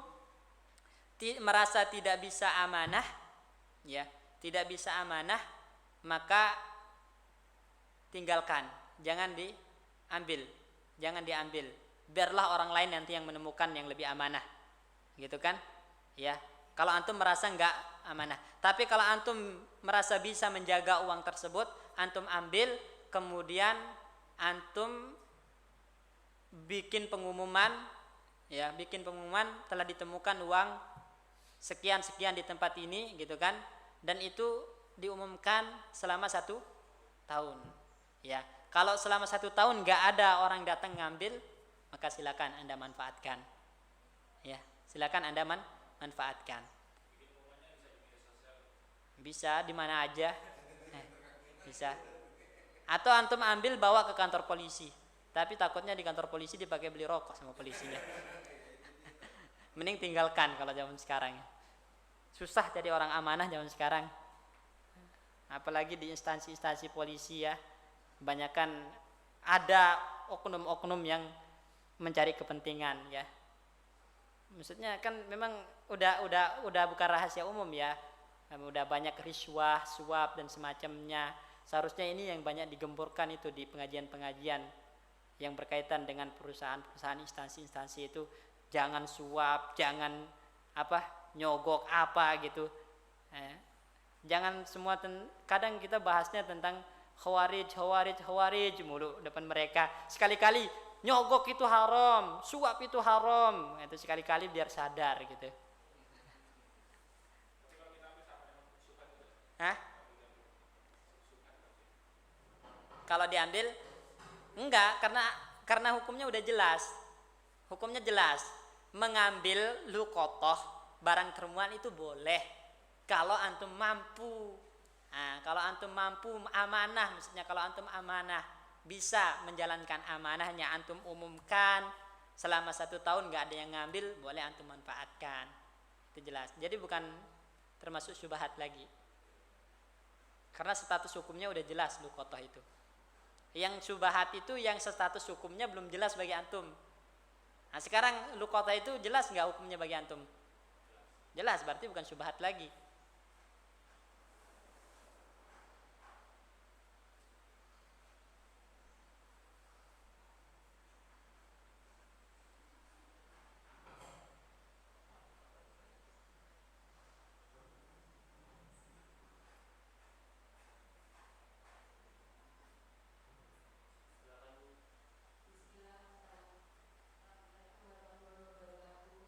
merasa tidak bisa amanah, ya, tidak bisa amanah, maka tinggalkan, jangan diambil, jangan diambil. Biarlah orang lain nanti yang menemukan yang lebih amanah, gitu kan? Ya, kalau antum merasa enggak amanah. Tapi kalau antum merasa bisa menjaga uang tersebut, antum ambil, kemudian antum bikin pengumuman, ya, bikin pengumuman telah ditemukan uang sekian-sekian di tempat ini, gitu kan? Dan itu diumumkan selama 1 tahun. Ya, kalau selama 1 tahun nggak ada orang datang ngambil, maka silakan Anda manfaatkan. Ya, silakan Anda manfaatkan. Bisa di mana aja, bisa. Atau antum ambil bawa ke kantor polisi. Tapi takutnya di kantor polisi dipakai beli rokok sama polisinya. Mending tinggalkan kalau zaman sekarang. Susah jadi orang amanah zaman sekarang. Apalagi di instansi-instansi polisi ya. Kebanyakan ada oknum-oknum yang mencari kepentingan ya. Maksudnya kan memang udah bukan rahasia umum ya. Udah banyak riswah, suap dan semacamnya. Seharusnya ini yang banyak digemburkan itu di pengajian-pengajian yang berkaitan dengan perusahaan-perusahaan, instansi-instansi itu. Jangan suap, jangan nyogok gitu. Jangan semua kadang kita bahasnya tentang khawarij mulu depan mereka. Sekali-kali nyogok itu haram, suap itu haram. Itu sekali-kali biar sadar gitu. Kalau diambil enggak, karena hukumnya udah jelas. Hukumnya jelas. Mengambil luqotoh barang temuan itu boleh kalau antum mampu. Nah, kalau antum mampu amanah, maksudnya kalau antum amanah bisa menjalankan amanahnya, antum umumkan selama 1 tahun nggak ada yang ngambil, boleh antum manfaatkan. Itu jelas. Jadi bukan termasuk syubhat lagi, karena status hukumnya udah jelas luqotoh itu. Yang syubhat itu yang status hukumnya belum jelas bagi antum. Nah sekarang luqotoh itu jelas nggak hukumnya bagi antum? Jelas, berarti bukan syubhat lagi.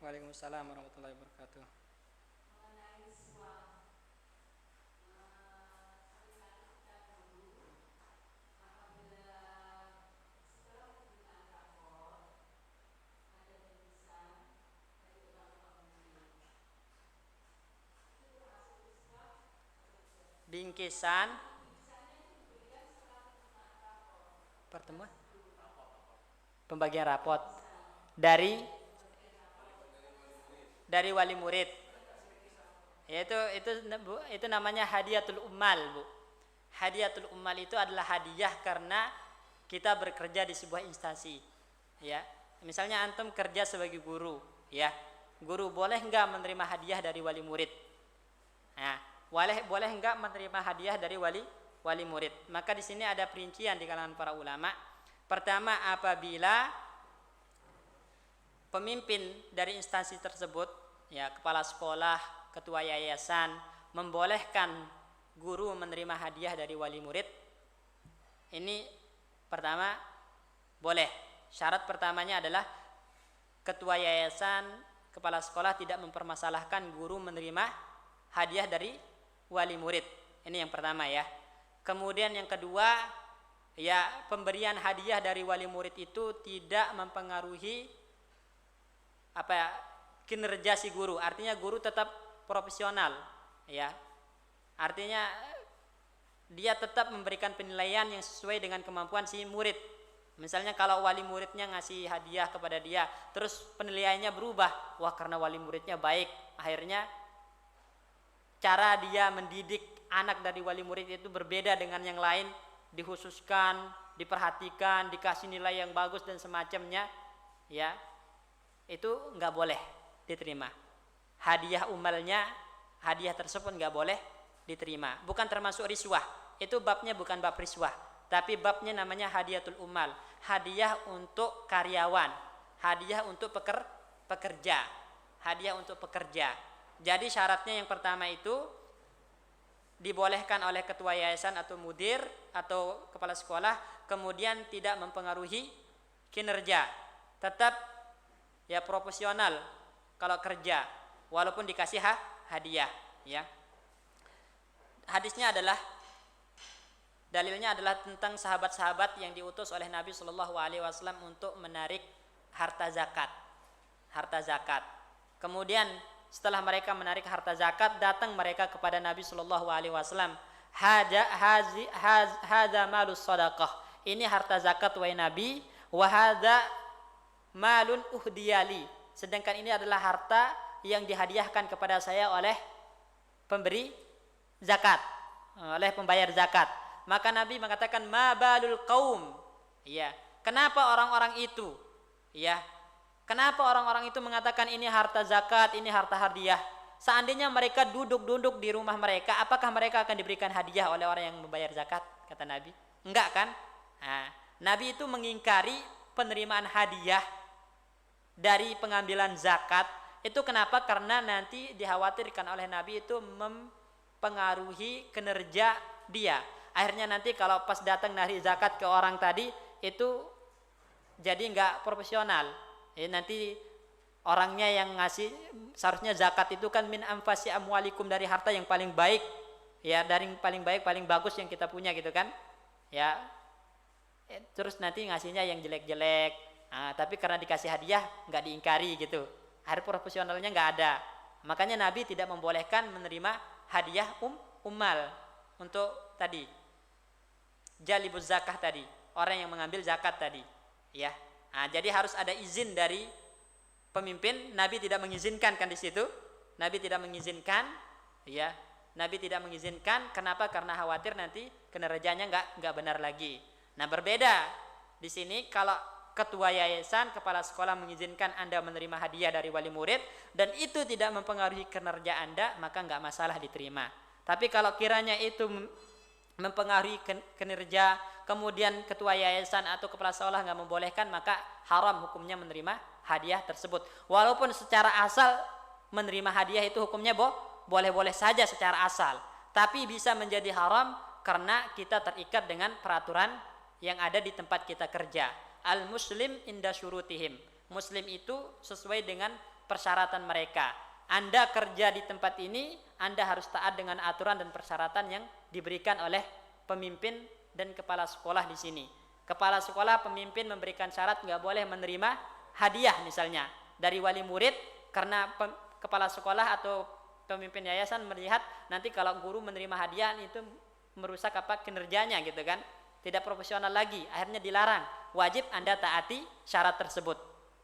Waalaikumsalam warahmatullahi wabarakatuh. Bingkisan pertemuan pembagian rapot dari wali murid. Itu namanya hadiatul ummal, Bu. Hadiatul ummal itu adalah hadiah karena kita bekerja di sebuah instansi. Ya. Misalnya antum kerja sebagai guru, ya. Guru boleh enggak menerima hadiah dari wali murid? Nah, boleh enggak menerima hadiah dari wali murid? Maka di sini ada perincian di kalangan para ulama. Pertama, apabila pemimpin dari instansi tersebut, ya kepala sekolah, ketua yayasan, membolehkan guru menerima hadiah dari wali murid, ini pertama boleh. Syarat pertamanya adalah ketua yayasan, kepala sekolah tidak mempermasalahkan guru menerima hadiah dari wali murid. Ini yang pertama ya. Kemudian yang kedua, ya pemberian hadiah dari wali murid itu tidak mempengaruhi kinerja si guru. Artinya guru tetap profesional, ya. Artinya dia tetap memberikan penilaian yang sesuai dengan kemampuan si murid. Misalnya kalau wali muridnya ngasih hadiah kepada dia, terus penilaiannya berubah, wah karena wali muridnya baik, akhirnya cara dia mendidik anak dari wali murid itu berbeda dengan yang lain, dikhususkan, diperhatikan, dikasih nilai yang bagus dan semacamnya, ya itu nggak boleh diterima. Hadiah umalnya, hadiah tersebut nggak boleh diterima. Bukan termasuk riswah. Itu babnya bukan bab riswah, tapi babnya namanya hadiyatul ummal, hadiah untuk karyawan, hadiah untuk pekerja, hadiah untuk pekerja. Jadi syaratnya yang pertama itu dibolehkan oleh ketua yayasan atau mudir atau kepala sekolah, kemudian tidak mempengaruhi kinerja, tetap ya proporsional kalau kerja walaupun dikasih hadiah ya. Hadisnya adalah dalilnya adalah tentang sahabat-sahabat yang diutus oleh Nabi Shallallahu Alaihi Wasallam untuk menarik harta zakat. Harta zakat. Kemudian setelah mereka menarik harta zakat, datang mereka kepada Nabi Shallallahu Alaihi Wasallam. Hada malus sadaqah. Ini harta zakat wahai Nabi. Wahada malun uhdiyali. Sedangkan ini adalah harta yang dihadiahkan kepada saya oleh pemberi zakat, oleh pembayar zakat. Maka Nabi mengatakan ma balul qaum, ya, kenapa orang-orang itu, ya, kenapa orang-orang itu mengatakan ini harta zakat, ini harta hadiah? Seandainya mereka duduk-duduk di rumah mereka, apakah mereka akan diberikan hadiah oleh orang yang membayar zakat? Kata Nabi, enggak kan? Nah, Nabi itu mengingkari penerimaan hadiah dari pengambilan zakat. Itu kenapa? Karena nanti dikhawatirkan oleh Nabi itu mempengaruhi kinerja dia. Akhirnya nanti kalau pas datang narik zakat ke orang tadi itu jadi nggak profesional. Nanti orangnya yang ngasih, seharusnya zakat itu kan min anfasi amwalikum, dari harta yang paling baik, ya, dari paling baik paling bagus yang kita punya gitu kan, ya. Terus nanti ngasihnya yang jelek-jelek. Nah, tapi karena dikasih hadiah nggak diingkari gitu. Akhir profesionalnya nggak ada. Makanya Nabi tidak membolehkan menerima hadiah ummal untuk tadi jalibuz zakah tadi, orang yang mengambil zakat tadi, ya. Nah, jadi harus ada izin dari pemimpin. Nabi tidak mengizinkan kan di situ. Nabi tidak mengizinkan, ya. Nabi tidak mengizinkan. Kenapa? Karena khawatir nanti kinerjanya nggak benar lagi. Nah, berbeda di sini kalau ketua yayasan, kepala sekolah mengizinkan Anda menerima hadiah dari wali murid dan itu tidak mempengaruhi kinerja Anda, maka nggak masalah diterima. Tapi kalau kiranya itu mempengaruhi kinerja, kemudian ketua yayasan atau kepala sekolah nggak membolehkan, maka haram hukumnya menerima hadiah tersebut. Walaupun secara asal menerima hadiah itu hukumnya boleh-boleh saja secara asal, tapi bisa menjadi haram karena kita terikat dengan peraturan yang ada di tempat kita kerja. Al muslim inda syurutihim. Muslim itu sesuai dengan persyaratan mereka. Anda kerja di tempat ini, Anda harus taat dengan aturan dan persyaratan yang diberikan oleh pemimpin dan kepala sekolah di sini. Kepala sekolah, pemimpin memberikan syarat nggak boleh menerima hadiah misalnya dari wali murid, karena kepala sekolah atau pemimpin yayasan melihat nanti kalau guru menerima hadiah itu merusak kinerjanya gitu kan, tidak profesional lagi, akhirnya dilarang. Wajib Anda taati syarat tersebut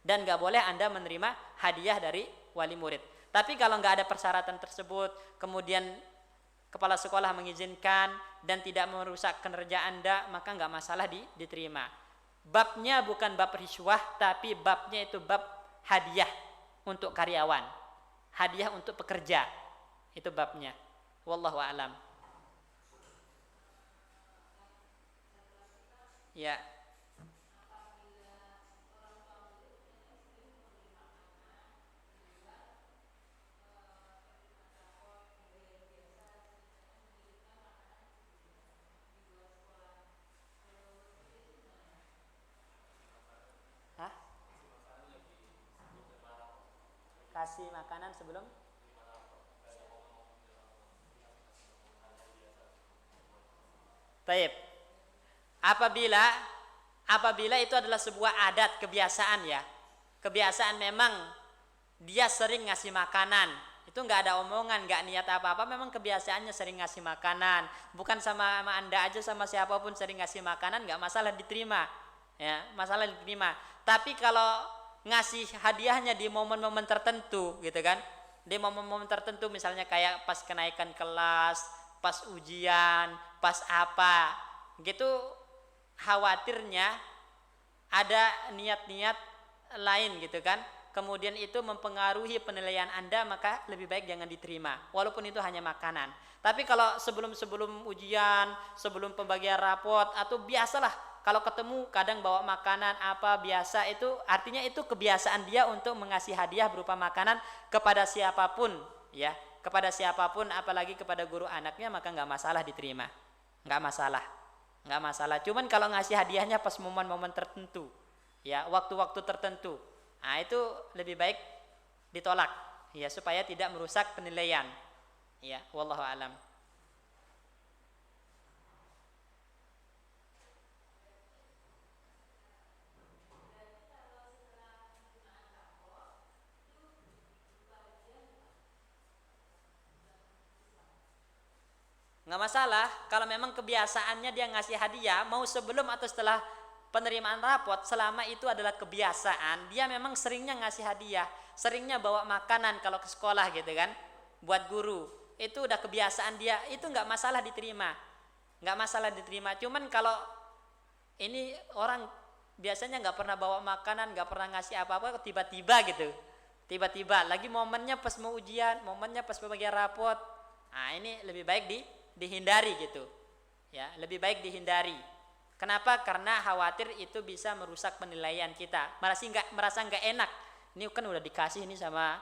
dan nggak boleh Anda menerima hadiah dari wali murid. Tapi kalau nggak ada persyaratan tersebut, kemudian kepala sekolah mengizinkan dan tidak merusak kinerja Anda, maka nggak masalah diterima. Babnya bukan bab riswah, tapi babnya itu bab hadiah untuk karyawan, hadiah untuk pekerja, itu babnya. Wallahu a'lam. Ya. Hah? Kasih makanan sebelum? Taib. Apabila itu adalah sebuah adat, kebiasaan ya. Kebiasaan memang dia sering ngasih makanan. Itu nggak ada omongan, nggak niat apa-apa, memang kebiasaannya sering ngasih makanan. Bukan sama Anda aja, sama siapapun sering ngasih makanan, nggak masalah diterima. Ya, masalah diterima. Tapi kalau ngasih hadiahnya di momen-momen tertentu gitu kan. Di momen-momen tertentu misalnya kayak pas kenaikan kelas, pas ujian, pas apa gitu, khawatirnya ada niat-niat lain gitu kan, kemudian itu mempengaruhi penilaian Anda, maka lebih baik jangan diterima, walaupun itu hanya makanan. Tapi kalau sebelum ujian, sebelum pembagian rapot, atau biasalah kalau ketemu kadang bawa makanan apa biasa, itu artinya itu kebiasaan dia untuk mengasih hadiah berupa makanan kepada siapapun, ya, kepada siapapun, apalagi kepada guru anaknya, maka nggak masalah diterima, nggak masalah. Cuman kalau ngasih hadiahnya pas momen-momen tertentu, ya, waktu-waktu tertentu, nah itu lebih baik ditolak, ya, supaya tidak merusak penilaian, ya, wallahu alam. Nggak masalah kalau memang kebiasaannya dia ngasih hadiah, mau sebelum atau setelah penerimaan rapot, selama itu adalah kebiasaan, dia memang seringnya ngasih hadiah, seringnya bawa makanan kalau ke sekolah gitu kan, buat guru, itu udah kebiasaan dia, itu nggak masalah diterima, Cuman kalau ini orang biasanya nggak pernah bawa makanan, nggak pernah ngasih apa-apa, tiba-tiba lagi momennya pas mau ujian, momennya pas pembagian rapot, nah ini lebih baik dihindari gitu, ya, lebih baik dihindari. Kenapa? Karena khawatir itu bisa merusak penilaian kita, merasa nggak enak. Ini kan udah dikasih ini sama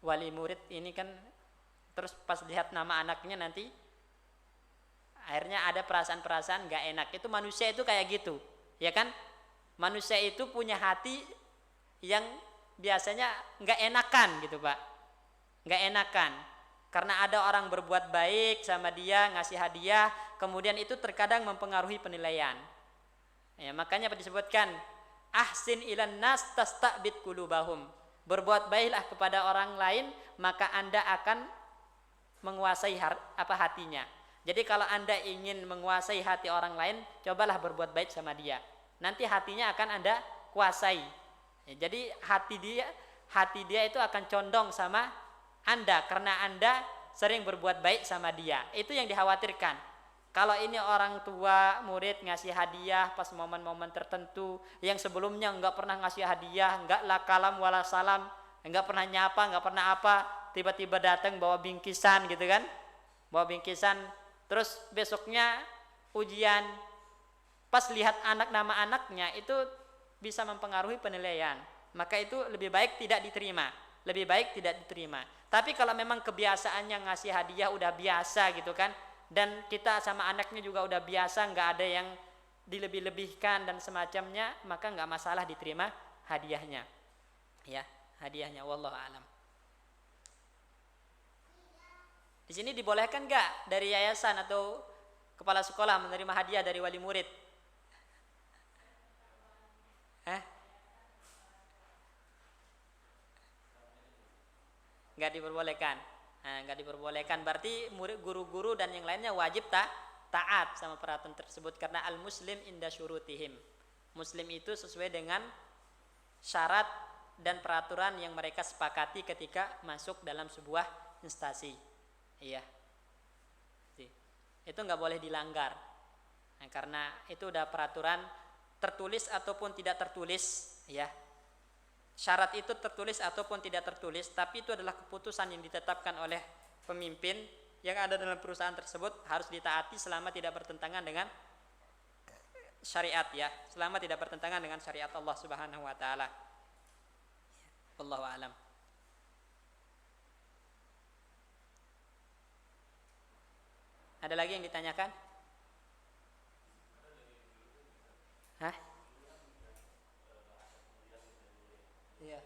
wali murid ini kan, terus pas lihat nama anaknya nanti akhirnya ada perasaan nggak enak. Itu manusia itu kayak gitu, ya kan? Manusia itu punya hati yang biasanya nggak enakan gitu, Pak, nggak enakan. Karena ada orang berbuat baik sama dia, ngasih hadiah, kemudian itu terkadang mempengaruhi penilaian. Ya, makanya disebutkan ahsin ilan nas tastabid qulubahum. Berbuat baiklah kepada orang lain, maka Anda akan menguasai hatinya. Jadi kalau Anda ingin menguasai hati orang lain, cobalah berbuat baik sama dia. Nanti hatinya akan Anda kuasai. Ya, jadi hati dia itu akan condong sama Anda karena Anda sering berbuat baik sama dia. Itu yang dikhawatirkan. Kalau ini orang tua murid ngasih hadiah pas momen-momen tertentu, yang sebelumnya enggak pernah ngasih hadiah, enggak la kalam wala salam, enggak pernah nyapa, enggak pernah apa, tiba-tiba datang bawa bingkisan gitu kan, terus besoknya ujian, pas lihat nama anaknya itu bisa mempengaruhi penilaian, maka itu lebih baik tidak diterima. Tapi kalau memang kebiasaannya ngasih hadiah udah biasa gitu kan, dan kita sama anaknya juga udah biasa, nggak ada yang dilebih-lebihkan dan semacamnya, maka nggak masalah diterima hadiahnya, ya, hadiahnya. Wallahu alam. Di sini dibolehkan nggak dari yayasan atau kepala sekolah menerima hadiah dari wali murid? Nggak diperbolehkan. Berarti murid, guru-guru dan yang lainnya wajib taat sama peraturan tersebut, karena al muslim inda syurutihim. Muslim itu sesuai dengan syarat dan peraturan yang mereka sepakati ketika masuk dalam sebuah instansi. Iya. Itu nggak boleh dilanggar. Nah, karena itu udah peraturan tertulis ataupun tidak tertulis, ya. Syarat itu tertulis ataupun tidak tertulis, tapi itu adalah keputusan yang ditetapkan oleh pemimpin yang ada dalam perusahaan tersebut, harus ditaati selama tidak bertentangan dengan syariat, ya, selama tidak bertentangan dengan syariat Allah Subhanahu wa taala. Wallahu a'lam. Ada lagi yang ditanyakan? Hah? Iya.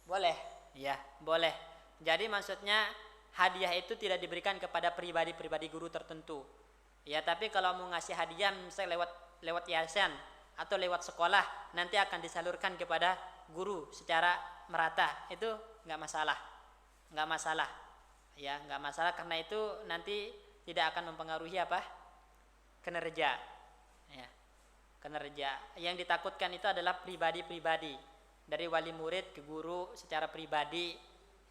Boleh, ya, boleh. Jadi maksudnya hadiah itu tidak diberikan kepada pribadi-pribadi guru tertentu. Ya, tapi kalau mau ngasih hadiah misalnya lewat yayasan atau lewat sekolah, nanti akan disalurkan kepada guru secara merata. Itu nggak masalah. Ya, nggak masalah karena itu nanti tidak akan mempengaruhi apa? Kinerja. Ya. Kinerja. Yang ditakutkan itu adalah pribadi-pribadi. Dari wali murid ke guru secara pribadi,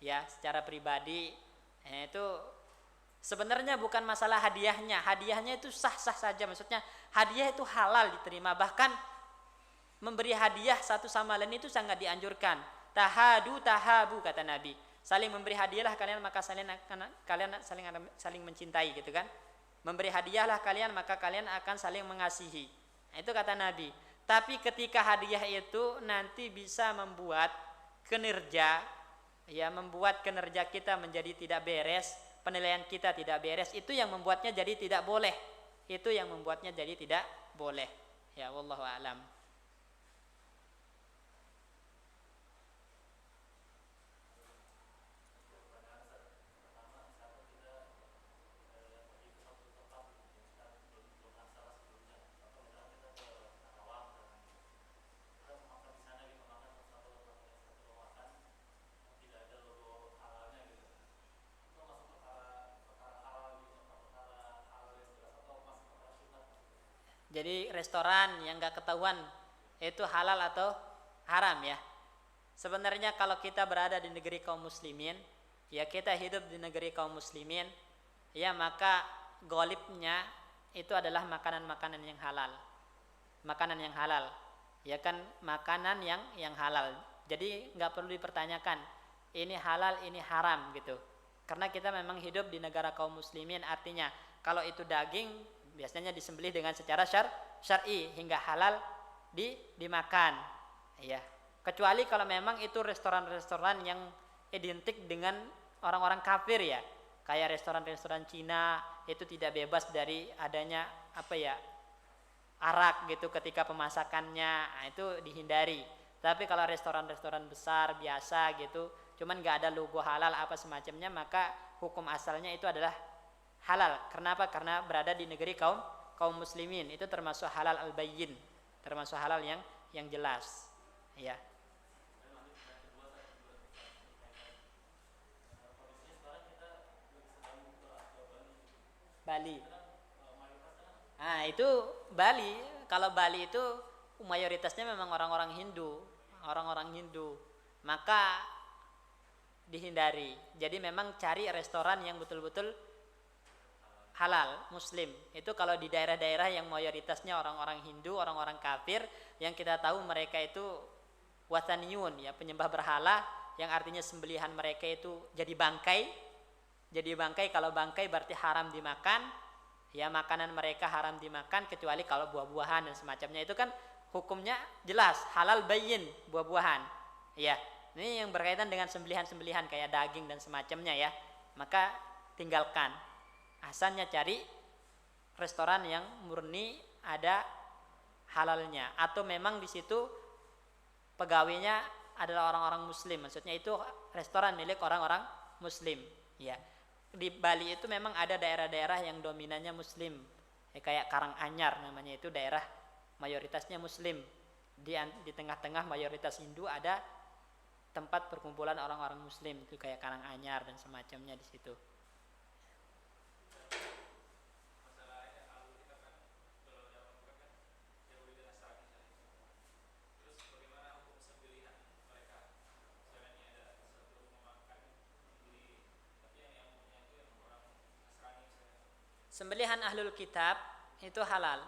ya secara pribadi, itu sebenarnya bukan masalah hadiahnya. Hadiahnya itu sah-sah saja, maksudnya hadiah itu halal diterima, bahkan memberi hadiah satu sama lain itu sangat dianjurkan. Tahadu tahabu kata Nabi. Saling memberi hadiahlah kalian maka kalian saling mencintai gitu kan. Memberi hadiahlah kalian maka kalian akan saling mengasihi. Nah, itu kata Nabi. Tapi ketika hadiah itu nanti bisa membuat kinerja, ya membuat kinerja kita menjadi tidak beres, penilaian kita tidak beres, itu yang membuatnya jadi tidak boleh. Itu yang membuatnya jadi tidak boleh. Ya wallahu a'lam. Jadi restoran yang nggak ketahuan itu halal atau haram ya. Sebenarnya kalau kita berada di negeri kaum muslimin, ya kita hidup di negeri kaum muslimin, ya maka golibnya itu adalah makanan-makanan yang halal. Makanan yang halal, ya kan makanan yang halal. Jadi nggak perlu dipertanyakan ini halal ini haram gitu. Karena kita memang hidup di negara kaum muslimin, artinya kalau itu daging biasanya disembelih dengan secara syar'i hingga halal dimakan, ya. Kecuali kalau memang itu restoran-restoran yang identik dengan orang-orang kafir ya, kayak restoran-restoran Cina itu tidak bebas dari adanya arak gitu ketika pemasakannya, nah, itu dihindari. Tapi kalau restoran-restoran besar biasa gitu, cuman nggak ada logo halal apa semacamnya, maka hukum asalnya itu adalah halal. Kenapa? Karena berada di negeri kaum muslimin, itu termasuk halal al-bayyin, termasuk halal yang jelas, ya. Bali. Nah, itu Bali. Kalau Bali itu mayoritasnya memang orang-orang Hindu, orang-orang Hindu. Maka dihindari. Jadi memang cari restoran yang betul-betul halal, muslim. Itu kalau di daerah-daerah yang mayoritasnya orang-orang Hindu, orang-orang kafir, yang kita tahu mereka itu wathaniyun, ya, penyembah berhala, yang artinya sembelihan mereka itu jadi bangkai. Jadi bangkai, kalau bangkai berarti haram dimakan, ya makanan mereka haram dimakan kecuali kalau buah-buahan dan semacamnya. Itu kan hukumnya jelas, halal bayyin, buah-buahan. Ya, ini yang berkaitan dengan sembelihan-sembelihan kayak daging dan semacamnya ya. Maka tinggalkan. Asalnya cari restoran yang murni ada halalnya, atau memang di situ pegawainya adalah orang-orang muslim, maksudnya itu restoran milik orang-orang muslim, ya. Di Bali itu memang ada daerah-daerah yang dominannya muslim, ya, kayak Karanganyar namanya, itu daerah mayoritasnya muslim. Di tengah-tengah mayoritas Hindu ada tempat perkumpulan orang-orang muslim, itu kayak Karanganyar dan semacamnya di situ. Sembelihan ahlul kitab itu halal,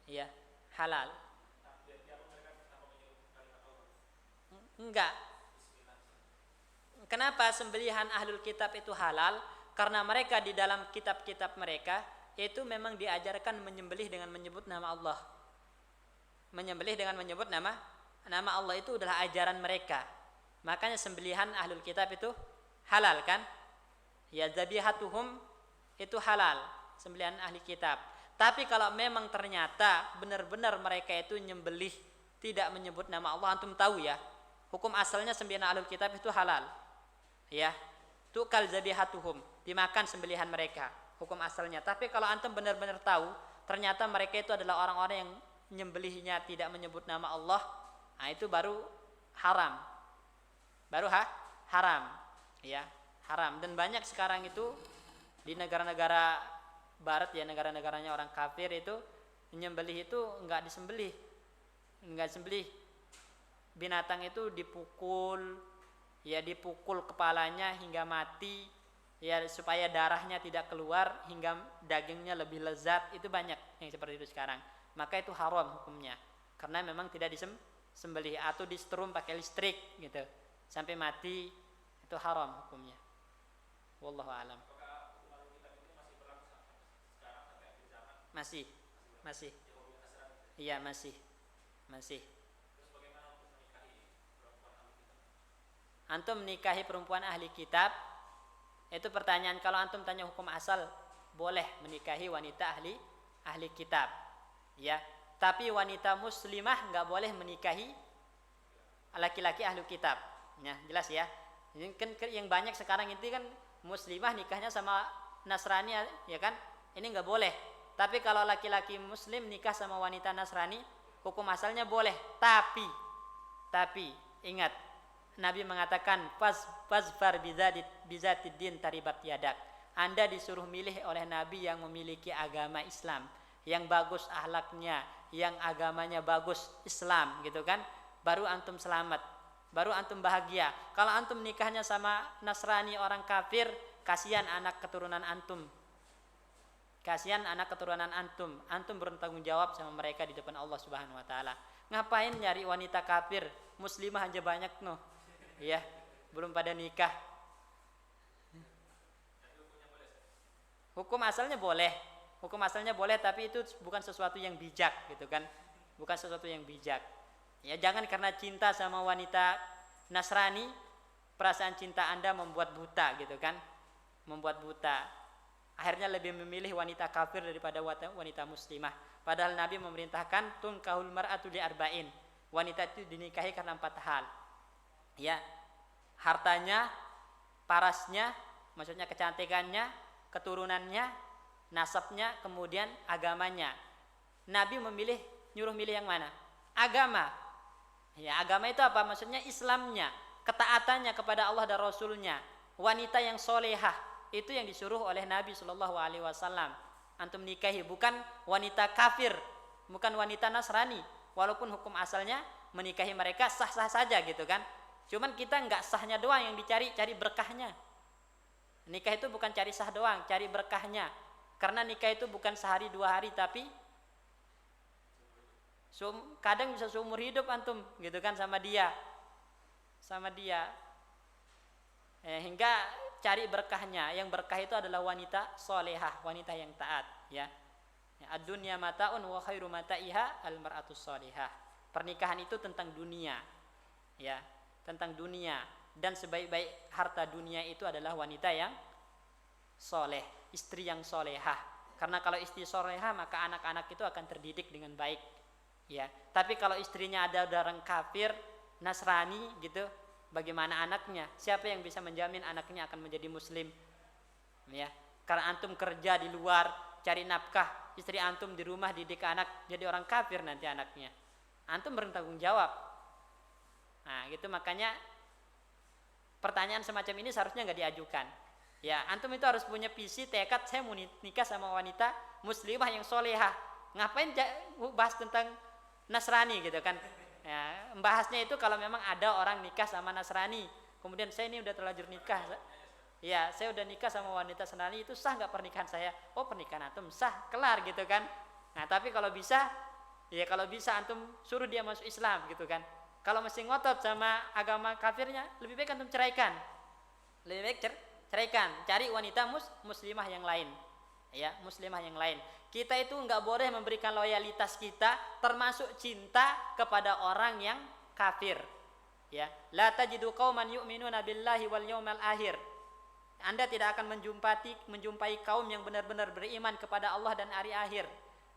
ya, halal. Enggak. Kenapa sembelihan ahlul kitab itu halal? Karena mereka di dalam kitab-kitab mereka itu memang diajarkan menyembelih dengan menyebut nama Allah. Menyembelih dengan menyebut nama Allah itu adalah ajaran mereka. Makanya sembelihan ahlul kitab itu halal kan? Ya, zabihatuhum itu halal, sembelihan ahli kitab. Tapi kalau memang ternyata benar-benar mereka itu nyembelih tidak menyebut nama Allah, antum tahu ya, hukum asalnya sembelihan ahlul kitab itu halal, ya, tukal zabihatuhum, dimakan sembelihan mereka, hukum asalnya. Tapi kalau antum benar-benar tahu ternyata mereka itu adalah orang-orang yang nyembelihnya tidak menyebut nama Allah, nah itu baru haram, haram, ya, haram. Dan banyak sekarang itu di negara-negara barat ya, negara-negaranya orang kafir itu menyembelih itu enggak disembelih binatang itu dipukul, ya dipukul kepalanya hingga mati, ya supaya darahnya tidak keluar hingga dagingnya lebih lezat, itu banyak yang seperti itu sekarang. Maka itu haram hukumnya, karena memang tidak disembelih atau disetrum pakai listrik gitu sampai mati, itu haram hukumnya. Wallahu alam. Masih, masih. Iya masih. Antum menikahi perempuan ahli kitab, itu pertanyaan. Kalau antum tanya hukum asal, boleh menikahi wanita ahli kitab, ya. Tapi wanita muslimah nggak boleh menikahi laki-laki ahli kitab. Ya, jelas ya. Ini kan yang banyak sekarang itu kan muslimah nikahnya sama Nasrani, ya kan? Ini nggak boleh. Tapi kalau laki-laki muslim nikah sama wanita Nasrani, hukum asalnya boleh. Tapi ingat, Nabi mengatakan fasfar bizatid din taribat yadak. Anda disuruh milih oleh Nabi yang memiliki agama Islam, yang bagus akhlaknya, yang agamanya bagus Islam, gitu kan? Baru antum selamat, baru antum bahagia. Kalau antum nikahnya sama Nasrani orang kafir, kasihan anak keturunan antum. Kasihan anak keturunan antum. Antum bertanggung jawab sama mereka di depan Allah Subhanahu wa taala. Ngapain nyari wanita kafir? Muslimah aja banyak noh. Ya, belum pada nikah. Hukum asalnya boleh. Hukum asalnya boleh, tapi itu bukan sesuatu yang bijak, gitu kan? Bukan sesuatu yang bijak. Ya, jangan karena cinta sama wanita Nasrani, perasaan cinta Anda membuat buta, gitu kan? Membuat buta. Akhirnya lebih memilih wanita kafir daripada wanita muslimah. Padahal Nabi memerintahkan tunkahul mar'atu li arba'in. Wanita itu dinikahi karena 4 hal. Ya, hartanya, parasnya, maksudnya kecantikannya, keturunannya, nasabnya, kemudian agamanya. Nabi nyuruh milih yang mana? Agama. Ya, agama itu apa? Maksudnya Islamnya, ketaatannya kepada Allah dan Rasulnya. Wanita yang solehah, itu yang disuruh oleh Nabi Shallallahu Alaihi Wasallam. Antum nikahi bukan wanita kafir, bukan wanita Nasrani. Walaupun hukum asalnya menikahi mereka sah-sah saja, gitu kan? Cuman kita nggak sahnya doang yang dicari, cari berkahnya. Nikah itu bukan cari sah doang, cari berkahnya. Karena nikah itu bukan sehari 2 hari, tapi kadang bisa seumur hidup antum, gitu kan, sama dia. Hingga cari berkahnya. Yang berkah itu adalah wanita solehah, wanita yang taat, ya. Ad-dunya mata'un wa khairu mata'iha al-mar'atus solehah. Pernikahan itu tentang dunia, ya, tentang dunia, dan sebaik-baik harta dunia itu adalah wanita yang soleh, istri yang solehah. Karena kalau istri solehah, maka anak-anak itu akan terdidik dengan baik, ya. Tapi kalau istrinya ada orang kafir, Nasrani, gitu, bagaimana anaknya? Siapa yang bisa menjamin anaknya akan menjadi muslim? Ya, karena antum kerja di luar, cari nafkah, istri antum di rumah didik anak jadi orang kafir nanti anaknya. Antum bertanggung jawab. Nah, gitu, makanya pertanyaan semacam ini seharusnya nggak diajukan. Ya, antum itu harus punya visi, tekad, saya mau nikah sama wanita muslimah yang solehah. Ngapain bahas tentang Nasrani, gitu kan? Ya, membahasnya itu kalau memang ada orang nikah sama Nasrani, kemudian saya ini udah terlanjur nikah, ya saya udah nikah sama wanita Nasrani, itu sah nggak pernikahan saya? Oh, pernikahan antum sah, kelar, gitu kan. Nah, tapi kalau bisa antum suruh dia masuk Islam, gitu kan. Kalau masih ngotot sama agama kafirnya, lebih baik antum ceraikan. Lebih baik ceraikan, cari wanita muslimah yang lain. Ya, muslimah yang lain. Kita itu nggak boleh memberikan loyalitas kita, termasuk cinta kepada orang yang kafir. Ya, la tajidu qauman yu'minuna billahi wal yawmil akhir. Anda tidak akan menjumpai kaum yang benar-benar beriman kepada Allah dan hari akhir.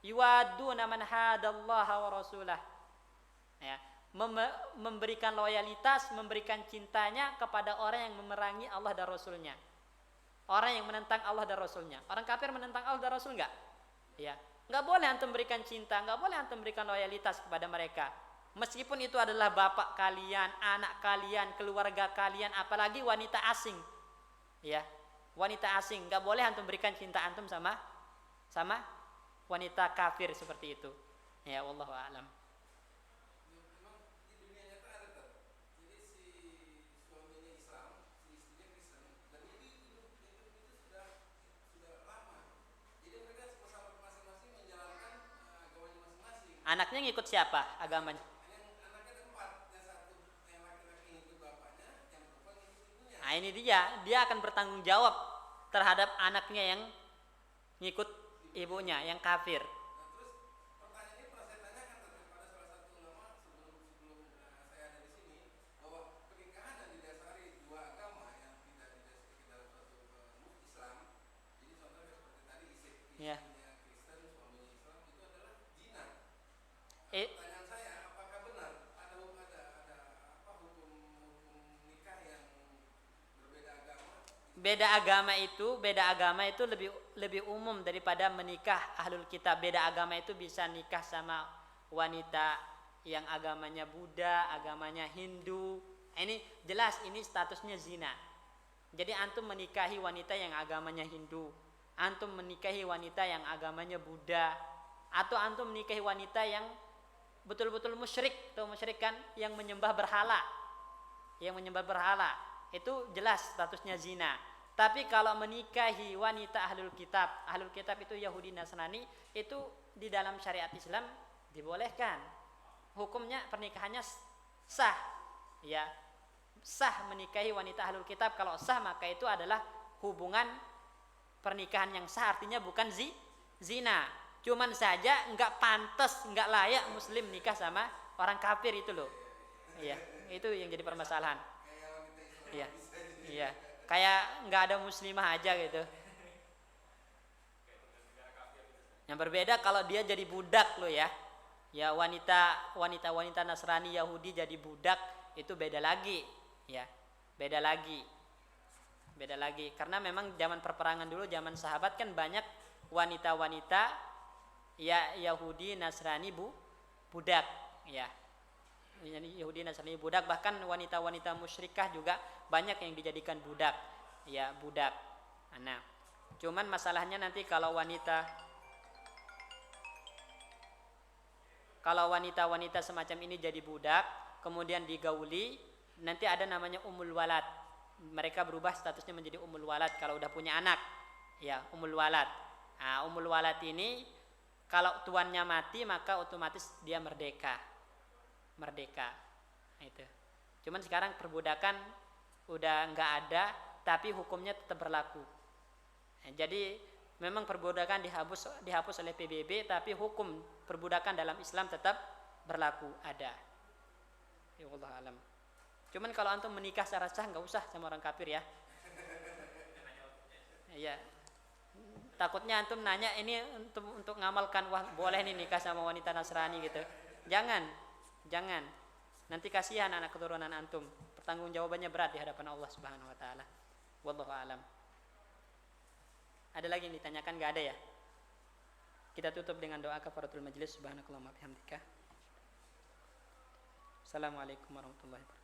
Yuwaduna man hadallaha wa rasulah. Ya, memberikan loyalitas, memberikan cintanya kepada orang yang memerangi Allah dan Rasulnya. Orang yang menentang Allah dan Rasulnya. Orang kafir menentang Allah dan Rasul enggak? Ya, enggak boleh antum berikan cinta, enggak boleh antum berikan loyalitas kepada mereka. Meskipun itu adalah bapak kalian, anak kalian, keluarga kalian, apalagi wanita asing. Ya, wanita asing, enggak boleh antum berikan cinta antum sama wanita kafir seperti itu. Ya, wallahu a'lam. Memang di dunia nyata ada tak? Jadi si suaminya Anaknya ngikut siapa agamanya? Yang anaknya ada 4, yang satu yang laki-laki ngikut bapaknya, yang perempuan ngikut ibunya. Nah ini dia akan bertanggung jawab terhadap anaknya yang ngikut ibunya, yang kafir. Nah, terus pertanyaan ini pernah saya tanyakan kepada salah satu ulama sebelum saya ada di sini, bahwa pernikahan yang didasari dua agama yang tidak didasari dalam suatu Islam, jadi contohnya seperti tadi Ya. istrinya Kristen, suaminya Islam, itu adalah zina. Eh, Pertanyaan saya, apakah benar ada hukum nikah yang berbeda agama? beda agama itu lebih umum daripada menikah ahlul kitab. Beda agama itu bisa nikah sama wanita yang agamanya Buddha, agamanya Hindu. Ini jelas ini statusnya zina. Jadi antum menikahi wanita yang agamanya Hindu, antum menikahi wanita yang agamanya Buddha, atau antum menikahi wanita yang betul-betul musyrik atau musyrik kan, yang menyembah berhala, itu jelas statusnya zina. Tapi kalau menikahi wanita ahlul kitab itu Yahudi Nasrani, itu di dalam syariat Islam dibolehkan. Hukumnya pernikahannya sah, ya. Sah menikahi wanita ahlul kitab. Kalau sah maka itu adalah hubungan pernikahan yang sah, artinya bukan zina. Cuman saja enggak pantas, enggak layak muslim nikah sama orang kafir itu loh. Iya, itu yang jadi permasalahan. Iya. Iya. Kayak nggak ada muslimah aja gitu. Yang berbeda kalau dia jadi budak loh ya. Ya wanita Nasrani Yahudi jadi budak itu beda lagi, ya. Beda lagi. Karena memang zaman perperangan dulu, zaman sahabat kan banyak wanita-wanita ya Yahudi Nasrani budak, ya. Yahudi Nasrani budak, bahkan wanita-wanita musyrikah juga banyak yang dijadikan budak, ya, budak. Nah, cuman masalahnya nanti kalau wanita semacam ini jadi budak kemudian digauli, nanti ada namanya umul walad. Mereka berubah statusnya menjadi umul walad kalau udah punya anak, ya, umul walad. Nah, umul walad ini kalau tuannya mati maka otomatis dia merdeka. Nah, itu. Cuman sekarang perbudakan udah nggak ada, tapi hukumnya tetap berlaku. Nah, jadi memang perbudakan dihapus oleh PBB, tapi hukum perbudakan dalam Islam tetap berlaku, ada. Ya Allah alam. Cuman kalau antum menikah secara sah nggak usah sama orang kafir ya. Iya. Takutnya antum nanya ini untuk ngamalkan, wah boleh nih nikah sama wanita Nasrani gitu. Jangan. Nanti kasihan anak keturunan antum. Pertanggungjawabannya berat di hadapan Allah Subhanahu wa taala. Wallahu alam. Ada lagi yang ditanyakan? Enggak ada ya? Kita tutup dengan doa kafaratul majlis. Subhanakallahumma bihamdika. Assalamualaikum warahmatullahi wabarakatuh.